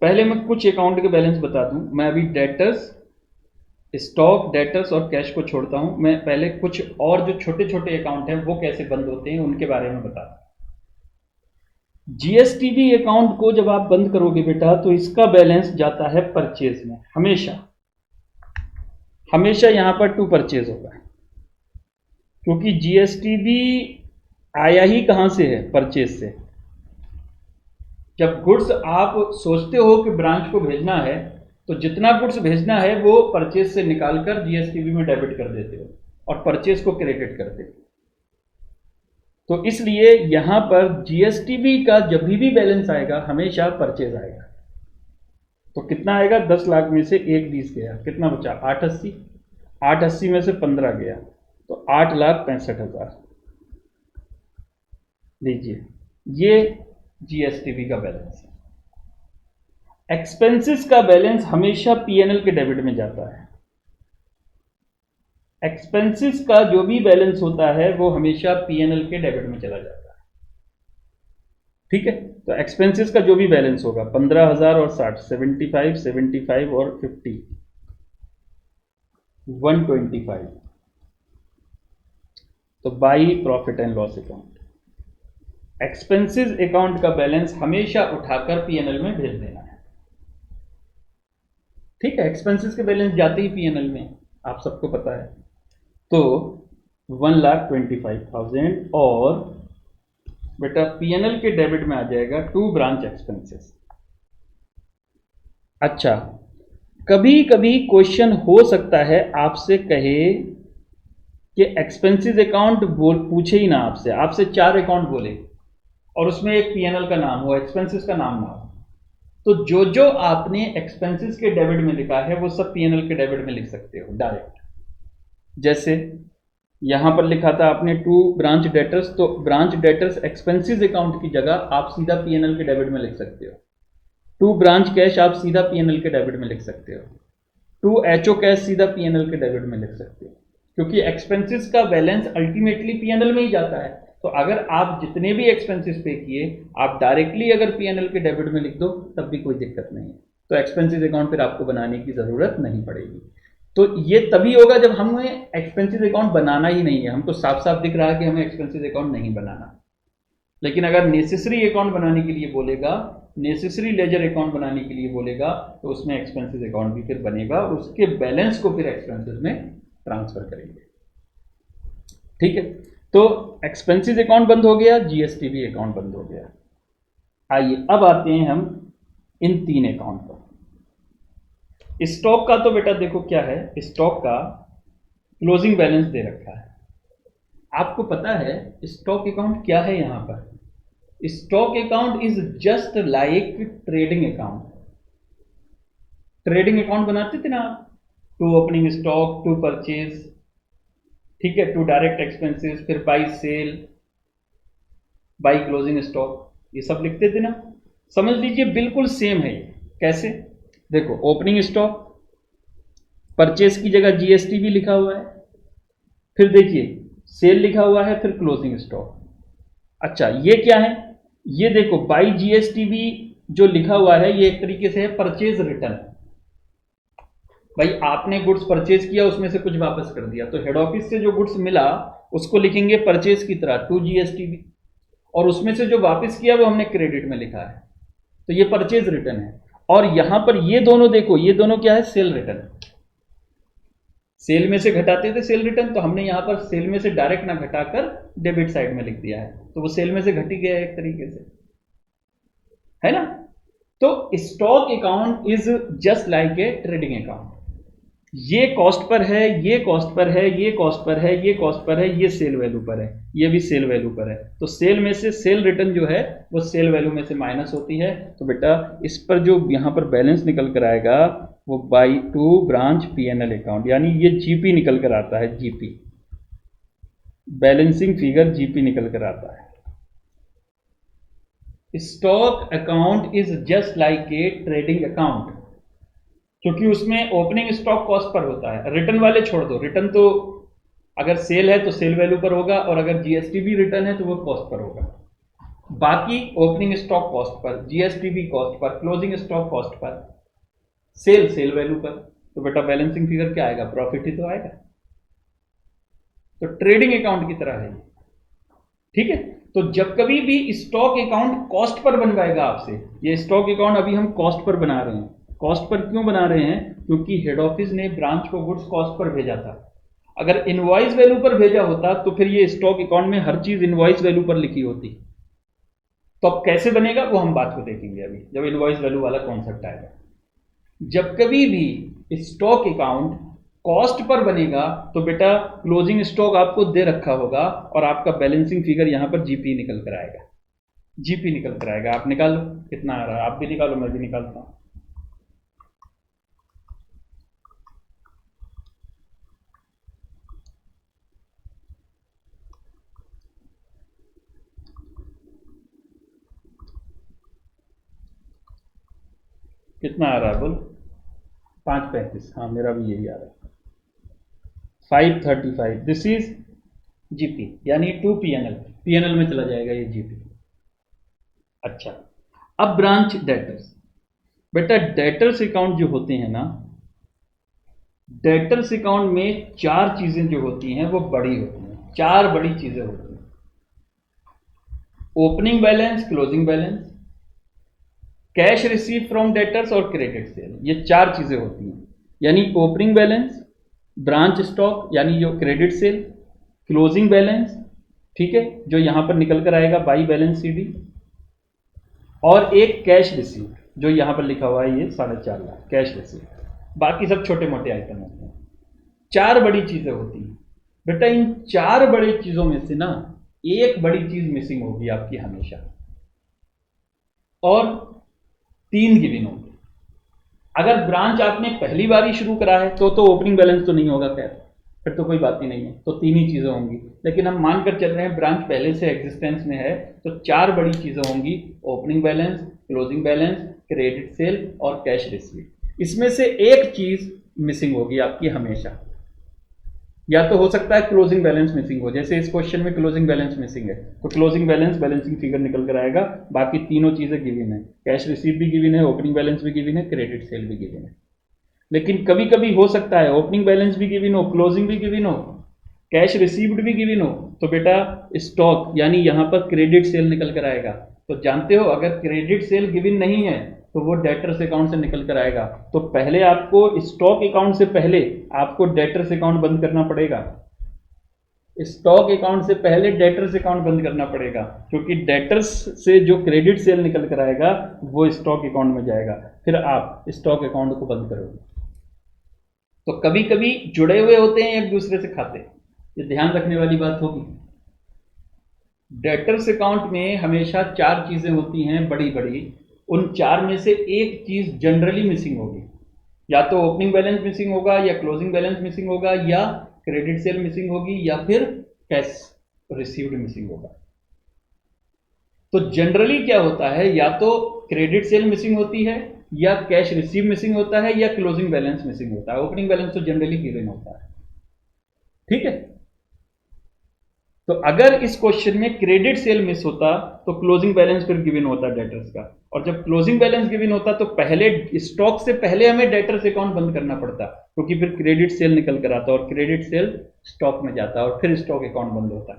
पहले मैं कुछ अकाउंट के बैलेंस बता दूं। मैं अभी डेटर्स, स्टॉक, डेटर्स और कैश को छोड़ता हूं। मैं पहले कुछ और जो छोटे छोटे अकाउंट हैं वो कैसे बंद होते हैं उनके बारे में बता दूं। जीएसटीवी अकाउंट को जब आप बंद करोगे बेटा, तो इसका बैलेंस जाता है परचेज में। हमेशा हमेशा यहां पर टू परचेज होगा, क्योंकि जीएसटीवी आया ही कहां से है, परचेज से। जब गुड्स आप सोचते हो कि ब्रांच को भेजना है, तो जितना गुड्स भेजना है वो परचेज से निकालकर जीएसटीवी में डेबिट कर देते हो और परचेज को क्रेडिट करते हो। तो इसलिए यहां पर जीएसटीवी का जब भी बैलेंस आएगा हमेशा परचेज आएगा। तो कितना आएगा, 10 लाख में से 1,20 गया, कितना बचा, 880। 880 में से 15 गया तो 8,65,000। लीजिए, ये जीएसटीवी का बैलेंस है। एक्सपेंसेस का बैलेंस हमेशा पीएनएल के डेबिट में जाता है। एक्सपेंसेस का जो भी बैलेंस होता है वो हमेशा पीएनएल के डेबिट में चला जाता है। ठीक है, तो एक्सपेंसेस का जो भी बैलेंस होगा, 15,000 और 60, 75, 75 और 50, 125, तो by profit and loss account. Expenses account का बैलेंस हमेशा उठाकर पीएनएल में भेज देना है। ठीक है, एक्सपेंसेस के बैलेंस जाते ही पीएनएल में, आप सबको पता है। तो 1,25,000 और बेटा पीएनएल के डेबिट में आ जाएगा टू ब्रांच एक्सपेंसेस। अच्छा, कभी कभी क्वेश्चन हो सकता है आपसे कहे कि एक्सपेंसेस अकाउंट पूछे ही ना आपसे, आपसे 4 अकाउंट बोले और उसमें एक पीएनएल का नाम हो, एक्सपेंसेस का नाम ना हो। तो जो जो आपने एक्सपेंसेस के डेबिट में लिखा है वो सब पीएनएल के डेबिट में लिख सकते हो डायरेक्ट। जैसे यहां पर लिखा था आपने टू ब्रांच डेटर्स, तो ब्रांच डेटर्स एक्सपेंसेस अकाउंट की जगह आप सीधा पीएनएल के डेबिट में लिख सकते हो। टू ब्रांच कैश आप सीधा पीएनएल के डेबिट में लिख सकते हो। टू एचओ कैश सीधा पीएनएल के डेबिट में लिख सकते हो, क्योंकि एक्सपेंसेस का बैलेंस अल्टीमेटली पीएनएल में ही जाता है। तो अगर आप जितने भी एक्सपेंसेस पे किए आप डायरेक्टली अगर पीएनएल के डेबिट में लिख दो तब भी कोई दिक्कत नहीं है। तो एक्सपेंसेस अकाउंट फिर आपको बनाने की जरूरत नहीं पड़ेगी। तो ये तभी होगा जब हमें एक्सपेंसेस अकाउंट बनाना ही नहीं है। हमको साफ साफ दिख रहा है कि हमें एक्सपेंसेस अकाउंट नहीं बनाना। लेकिन अगर नेसेसरी अकाउंट बनाने के लिए बोलेगा, नेसेसरी लेजर अकाउंट बनाने के लिए बोलेगा, तो उसमें एक्सपेंसेस अकाउंट भी फिर बनेगा और उसके बैलेंस को फिर एक्सपेंसेस में ट्रांसफर करेंगे। ठीक है, तो एक्सपेंसेस अकाउंट बंद हो गया, जीएसटीवी अकाउंट बंद हो गया। आइए अब आते हैं हम इन 3 अकाउंट पर। स्टॉक का तो बेटा देखो क्या है, स्टॉक का क्लोजिंग बैलेंस दे रखा है। आपको पता है स्टॉक अकाउंट क्या है यहां पर? Stock account is just like trading account. Trading account बनाते थे ना आप, to opening stock, to purchase, ठीक है, टू डायरेक्ट एक्सपेंसेस, फिर by sale, by closing stock, ये सब लिखते थे ना। समझ लीजिए बिल्कुल सेम है ये। कैसे? देखो, ओपनिंग स्टॉक, परचेज की जगह जीएसटी भी लिखा हुआ है, फिर देखिए सेल लिखा हुआ है, फिर क्लोजिंग स्टॉक। अच्छा ये क्या है, ये देखो बाई जीएसटीवी जो लिखा हुआ है ये एक तरीके से है परचेज रिटर्न। भाई आपने गुड्स परचेज किया, उसमें से कुछ वापस कर दिया, तो हेड ऑफिस से जो गुड्स मिला उसको लिखेंगे परचेज की तरह टू जीएसटीवी, और उसमें से जो वापस किया वो हमने क्रेडिट में लिखा है, तो ये परचेज रिटर्न है। और यहां पर ये दोनों देखो, ये दोनों क्या है, सेल रिटर्न। सेल में से घटाते थे सेल रिटर्न, तो हमने यहां पर सेल में से डायरेक्ट ना घटाकर डेबिट साइड में लिख दिया है, तो वो सेल में से घट ही गया एक तरीके से, है ना। तो stock account is just like a trading account. ये कॉस्ट पर है, ये कॉस्ट पर है, ये कॉस्ट पर है, ये कॉस्ट पर है, ये सेल वैल्यू पर है, ये भी सेल वैल्यू पर है। तो सेल में से सेल रिटर्न जो है वो सेल वैल्यू में से माइनस होती है। तो बेटा इस पर जो यहां पर बैलेंस निकल कर आएगा वो by two branch PNL account, यानी ये जीपी निकल कर आता है, जीपी बैलेंसिंग फिगर जीपी निकल कर आता है। Stock account is just like a trading account, क्योंकि उसमें ओपनिंग स्टॉक कॉस्ट पर होता है। रिटर्न वाले छोड़ दो, रिटर्न तो अगर सेल है तो सेल वैल्यू पर होगा, और अगर जीएसटीवी रिटर्न है तो वो कॉस्ट पर होगा। बाकी ओपनिंग स्टॉक कॉस्ट पर, जीएसटीवी कॉस्ट पर, क्लोजिंग स्टॉक कॉस्ट पर, सेल वैल्यू पर। तो बेटा बैलेंसिंग फिगर क्या आएगा, प्रॉफिट ही तो आएगा। तो ट्रेडिंग अकाउंट की तरह है, ठीक है। तो जब कभी भी स्टॉक अकाउंट कॉस्ट पर बनवाएगा आपसे, ये स्टॉक अकाउंट अभी हम कॉस्ट पर बना रहे हैं। कॉस्ट पर क्यों बना रहे हैं, क्योंकि हेड ऑफिस ने ब्रांच को गुड्स कॉस्ट पर भेजा था। अगर इनवॉइस वैल्यू पर भेजा होता तो फिर ये स्टॉक अकाउंट में हर चीज इनवॉइस वैल्यू पर लिखी होती। तो अब कैसे बनेगा वो हम बात को देखेंगे अभी, जब इनवॉइस वैल्यू वाला कॉन्सेप्ट आएगा। जब कभी भी स्टॉक अकाउंट कॉस्ट पर बनेगा तो बेटा क्लोजिंग स्टॉक आपको दे रखा होगा, और आपका बैलेंसिंग फिगर यहां पर जीपी निकल कर आएगा, जीपी निकल कर आएगा। आप निकालो कितना आ रहा है, आप भी निकालो, मैं भी निकालता हूं। कितना आ रहा है बोल, 535, हाँ मेरा भी यही आ रहा है, 535। दिस इज जीपी, यानी टू पीएनएल, पीएनएल में चला जाएगा ये जीपी। अच्छा अब ब्रांच डेटर्स। बेटा डेटर्स अकाउंट जो होते हैं ना, डेटर्स अकाउंट में चार चीजें जो होती हैं वो बड़ी होती हैं, चार बड़ी चीजें होती हैं। Opening balance, closing balance, cash receive from debtors और क्रेडिट सेल, ये चार चीजें होती हैं। यानी ओपनिंग बैलेंस, ब्रांच स्टॉक यानी जो क्रेडिट सेल, क्लोजिंग बैलेंस, ठीक है, जो यहां पर निकल कर आएगा बाई बैलेंस सीडी, और एक कैश रिसीव जो यहां पर लिखा हुआ है ये 4.5 लाख कैश रिसीव। बाकी सब छोटे मोटे आइटम होते हैं। चार बड़ी चीजें होती हैं बेटा। इन चार बड़ी चीजों में से ना एक बड़ी चीज मिसिंग होगी आपकी हमेशा, और तीन गिवन होगी। अगर ब्रांच आपने पहली बार ही शुरू करा है तो ओपनिंग बैलेंस तो नहीं होगा, खैर फिर तो कोई बात ही नहीं है, तो तीन ही चीजें होंगी। लेकिन हम मानकर चल रहे हैं ब्रांच पहले से एग्जिस्टेंस में है, तो चार बड़ी चीजें होंगी, opening balance, closing balance, credit sale और कैश रिसीव। इसमें से एक चीज मिसिंग होगी आपकी हमेशा। या तो हो सकता है क्लोजिंग बैलेंस मिसिंग हो, जैसे इस क्वेश्चन में क्लोजिंग बैलेंस मिसिंग है, तो क्लोजिंग बैलेंस बैलेंसिंग फिगर निकल कर आएगा। बाकी तीनों चीजें गिवन है, कैश रिसीव भी गिवन है, ओपनिंग बैलेंस भी गिवन है, क्रेडिट सेल भी गिवन है। लेकिन कभी कभी हो सकता है ओपनिंग बैलेंस भी गिवन हो, क्लोजिंग भी गिवन हो, कैश रिसीव्ड भी गिवन हो, तो बेटा स्टॉक यानी यहां पर क्रेडिट सेल निकल कर आएगा। तो जानते हो अगर क्रेडिट सेल गिवन नहीं है तो वो डेटर्स अकाउंट से निकल कर आएगा। तो पहले आपको स्टॉक अकाउंट से पहले आपको डेटर्स अकाउंट बंद करना पड़ेगा, स्टॉक अकाउंट से पहले डेटर्स अकाउंट बंद करना पड़ेगा, क्योंकि डेटर्स से जो क्रेडिट सेल निकल कर आएगा वो स्टॉक अकाउंट में जाएगा, फिर आप स्टॉक अकाउंट को बंद करोगे। तो कभी कभी जुड़े हुए होते हैं एक दूसरे से खाते, ये ध्यान रखने वाली बात होगी। डेटर्स अकाउंट में हमेशा चार चीजें होती हैं बड़ी बड़ी, उन चार में से एक चीज जनरली मिसिंग होगी, या तो ओपनिंग बैलेंस मिसिंग होगा, या क्लोजिंग बैलेंस मिसिंग होगा, या क्रेडिट सेल मिसिंग होगी, या फिर कैश रिसीव्ड मिसिंग होगा। तो जनरली क्या होता है, या तो क्रेडिट सेल मिसिंग होती है, या कैश रिसीव मिसिंग होता है, या क्लोजिंग बैलेंस मिसिंग होता है। ओपनिंग बैलेंस तो जनरली गिवन होता है, ठीक है। तो अगर इस क्वेश्चन में क्रेडिट सेल मिस होता तो क्लोजिंग बैलेंस फिर गिवन होता डेटर्स का, और जब क्लोजिंग बैलेंस गिवन होता तो पहले स्टॉक से पहले हमें डेटर्स अकाउंट बंद करना पड़ता, क्योंकि फिर क्रेडिट सेल निकल कर आता और क्रेडिट सेल स्टॉक में जाता और फिर स्टॉक अकाउंट बंद होता।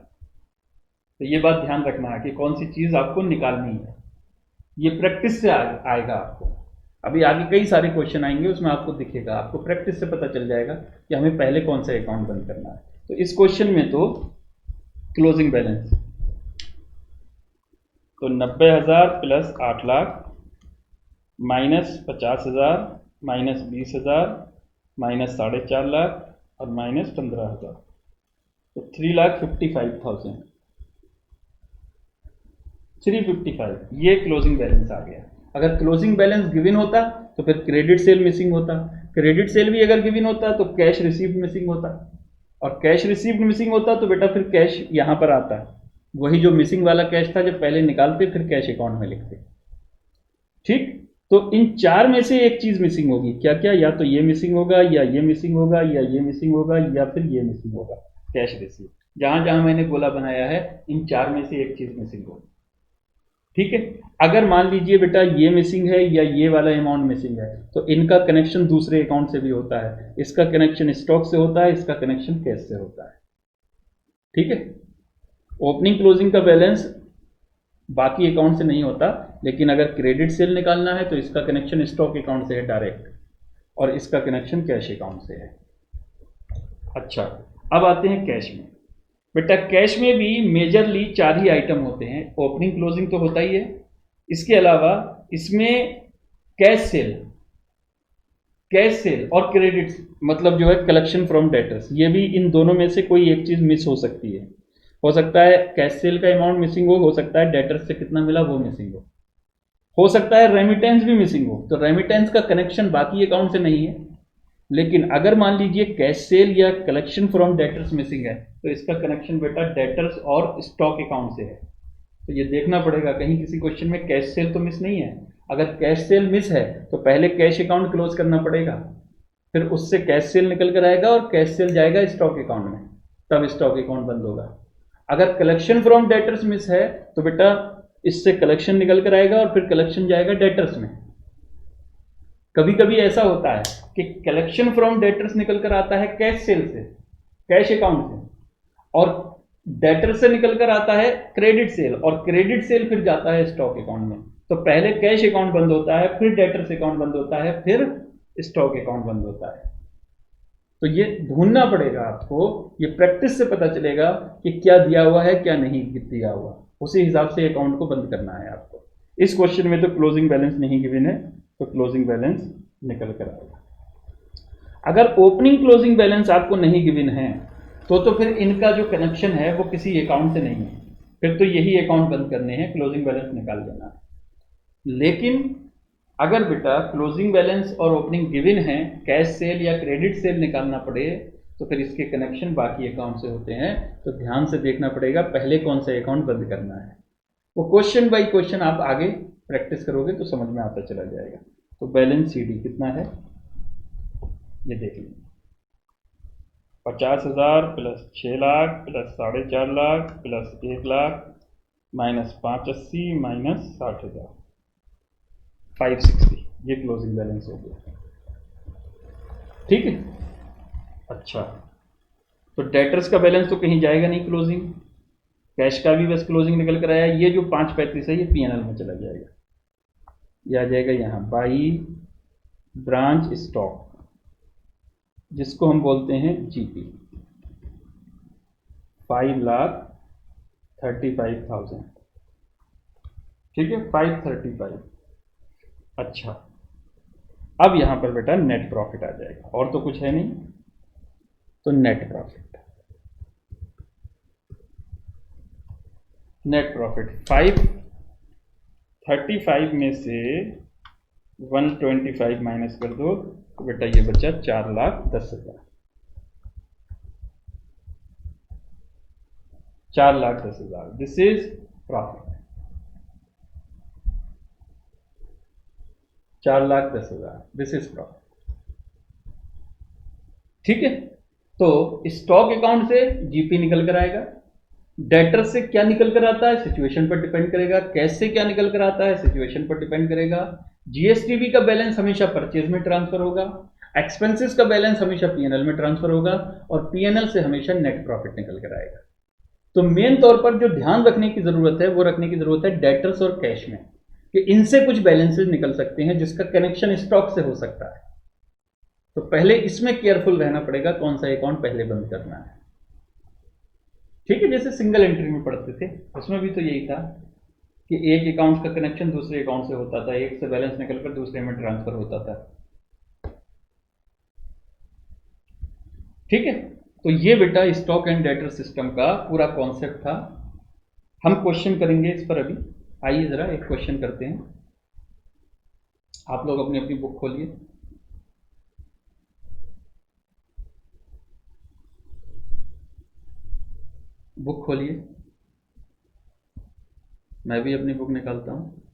तो ये बात ध्यान रखना है कि कौन सी चीज आपको निकालनी है, ये प्रैक्टिस से आएगा आपको। अभी आगे कई सारे क्वेश्चन आएंगे, उसमें आपको दिखेगा, आपको प्रैक्टिस से पता चल जाएगा कि हमें पहले कौन सा अकाउंट बंद करना है। तो इस क्वेश्चन में तो क्लोजिंग बैलेंस तो 90,000 plus 8 lakh minus 50,000 minus 20,000 minus 4.5 lakh और माइनस 15,000, तो 3,55,000, 355, ये क्लोजिंग बैलेंस आ गया। अगर क्लोजिंग बैलेंस गिवन होता तो फिर क्रेडिट सेल मिसिंग होता, क्रेडिट सेल भी अगर गिवन होता तो कैश रिसीव्ड मिसिंग होता, और कैश रिसीव्ड मिसिंग होता तो बेटा फिर कैश यहां पर आता, वही जो मिसिंग वाला कैश था जब पहले निकालते फिर कैश अकाउंट में लिखते। ठीक, तो इन चार में से एक चीज मिसिंग होगी, क्या क्या, या तो ये मिसिंग होगा, या ये मिसिंग होगा, या ये मिसिंग होगा, या फिर ये मिसिंग होगा, कैश रिसीव। जहां जहां मैंने गोला बनाया है इन चार में से एक चीज मिसिंग होगी। ठीक है, अगर मान लीजिए बेटा ये मिसिंग है या ये वाला अमाउंट मिसिंग है, तो इनका कनेक्शन दूसरे अकाउंट से भी होता है, इसका कनेक्शन स्टॉक से होता है, इसका कनेक्शन कैश से होता है। ठीक है, ओपनिंग क्लोजिंग का बैलेंस बाकी अकाउंट से नहीं होता, लेकिन अगर क्रेडिट सेल निकालना है तो इसका कनेक्शन स्टॉक अकाउंट से है डायरेक्ट, और इसका कनेक्शन कैश अकाउंट से है। अच्छा, अब आते हैं कैश में। बेटा कैश में भी मेजरली चार ही आइटम होते हैं, ओपनिंग क्लोजिंग तो होता ही है, इसके अलावा इसमें कैश सेल और क्रेडिट मतलब जो है कलेक्शन फ्रॉम डेटर्स, ये भी इन दोनों में से कोई एक चीज मिस हो सकती है। हो सकता है कैश सेल का अमाउंट मिसिंग हो सकता है डेटर्स से कितना मिला वो मिसिंग हो सकता है रेमिटेंस भी मिसिंग हो, तो रेमिटेंस का कनेक्शन बाकी अकाउंट से नहीं है, लेकिन अगर मान लीजिए कैश सेल या कलेक्शन फ्रॉम डेटर्स मिसिंग है तो इसका कनेक्शन बेटा डेटर्स और स्टॉक अकाउंट से है। तो ये देखना पड़ेगा कहीं किसी क्वेश्चन में कैश सेल तो मिस नहीं है, अगर कैश सेल मिस है तो पहले कैश अकाउंट क्लोज करना पड़ेगा, फिर उससे कैश सेल निकल कर आएगा और कैश सेल जाएगा स्टॉक अकाउंट में, तब स्टॉक अकाउंट बंद होगा। अगर कलेक्शन फ्रॉम डेटर्स मिस है तो बेटा इससे कलेक्शन निकल कर आएगा और फिर कलेक्शन जाएगा डेटर्स में। कभी कभी ऐसा होता है कि कलेक्शन फ्रॉम डेटर्स निकल कर आता है कैश सेल से, कैश अकाउंट से, और डेटर से निकल कर आता है क्रेडिट सेल, और क्रेडिट सेल फिर जाता है स्टॉक अकाउंट में। तो पहले कैश अकाउंट बंद होता है, फिर डेटर्स अकाउंट बंद होता है, फिर स्टॉक अकाउंट बंद होता है। तो ये ढूंढना पड़ेगा आपको, ये प्रैक्टिस से पता चलेगा कि क्या दिया हुआ है क्या नहीं दिया हुआ, उसी हिसाब से अकाउंट को बंद करना है आपको। इस क्वेश्चन में तो क्लोजिंग बैलेंस नहीं गिवन है, तो क्लोजिंग बैलेंस निकल कर आएगा। अगर ओपनिंग क्लोजिंग बैलेंस आपको नहीं गिवन है तो फिर इनका जो कनेक्शन है वो किसी अकाउंट से नहीं है, फिर तो यही अकाउंट बंद करने हैं, क्लोजिंग बैलेंस निकाल देना है। लेकिन अगर बेटा क्लोजिंग बैलेंस और ओपनिंग गिवन है, कैश सेल या क्रेडिट सेल निकालना पड़े तो फिर इसके कनेक्शन बाकी अकाउंट से होते हैं, तो ध्यान से देखना पड़ेगा पहले कौन सा अकाउंट बंद करना है। वो क्वेश्चन बाई क्वेश्चन आप आगे प्रैक्टिस करोगे तो समझ में आता चला जाएगा। तो बैलेंस सीडी कितना है ये देख लीजिए, 50,000 plus 6 lakh plus 4.5 lakh plus 1 lakh minus 580 minus 60,000, 560, ये क्लोजिंग बैलेंस हो गया। ठीक है, अच्छा, तो डेटर्स का बैलेंस तो कहीं जाएगा नहीं क्लोजिंग, कैश का भी बस क्लोजिंग निकल कर आया, ये जो 535 है ये पीएनएल में चला जाएगा, ये आ जाएगा यहाँ बाई ब्रांच स्टॉक, जिसको हम बोलते हैं जीपी, 5,35,000। ठीक है, 535। अच्छा, अब यहां पर बेटा नेट प्रॉफिट आ जाएगा, और तो कुछ है नहीं, तो नेट प्रॉफिट 535 में से 125 माइनस कर दो तो बेटा ये बचा 4,10,000, 4,10,000, this is profit, 4,10,000, this is profit. ठीक है, तो स्टॉक अकाउंट से जीपी निकल कर आएगा, डेटर से क्या निकल कर आता है सिचुएशन पर डिपेंड करेगा, कैसे क्या निकल कर आता है सिचुएशन पर डिपेंड करेगा। जीएसटीवी का बैलेंस हमेशा परचेज में ट्रांसफर होगा, एक्सपेंसेस का बैलेंस हमेशा पीएनएल में ट्रांसफर होगा, और पीएनएल से हमेशा नेट प्रॉफिट निकल कर आएगा। तो मेन तौर पर जो ध्यान रखने की जरूरत है वो रखने की जरूरत है डेटर्स और कैश में, कि इनसे कुछ बैलेंसेस निकल सकते हैं जिसका कनेक्शन स्टॉक से हो सकता है। तो पहले इसमें केयरफुल रहना पड़ेगा कौन सा अकाउंट पहले बंद करना है। ठीक है, जैसे सिंगल एंट्री में पढ़ते थे उसमें भी तो यही था कि एक अकाउंट का कनेक्शन दूसरे अकाउंट से होता था, एक से बैलेंस निकलकर दूसरे में ट्रांसफर होता था। ठीक है, तो ये बेटा स्टॉक एंड डेटर सिस्टम का पूरा कॉन्सेप्ट था। हम क्वेश्चन करेंगे इस पर अभी। आइए जरा एक क्वेश्चन करते हैं। आप लोग अपनी अपनी बुक खोलिए। बुक खोलिए, मैं भी अपनी बुक निकालता हूं।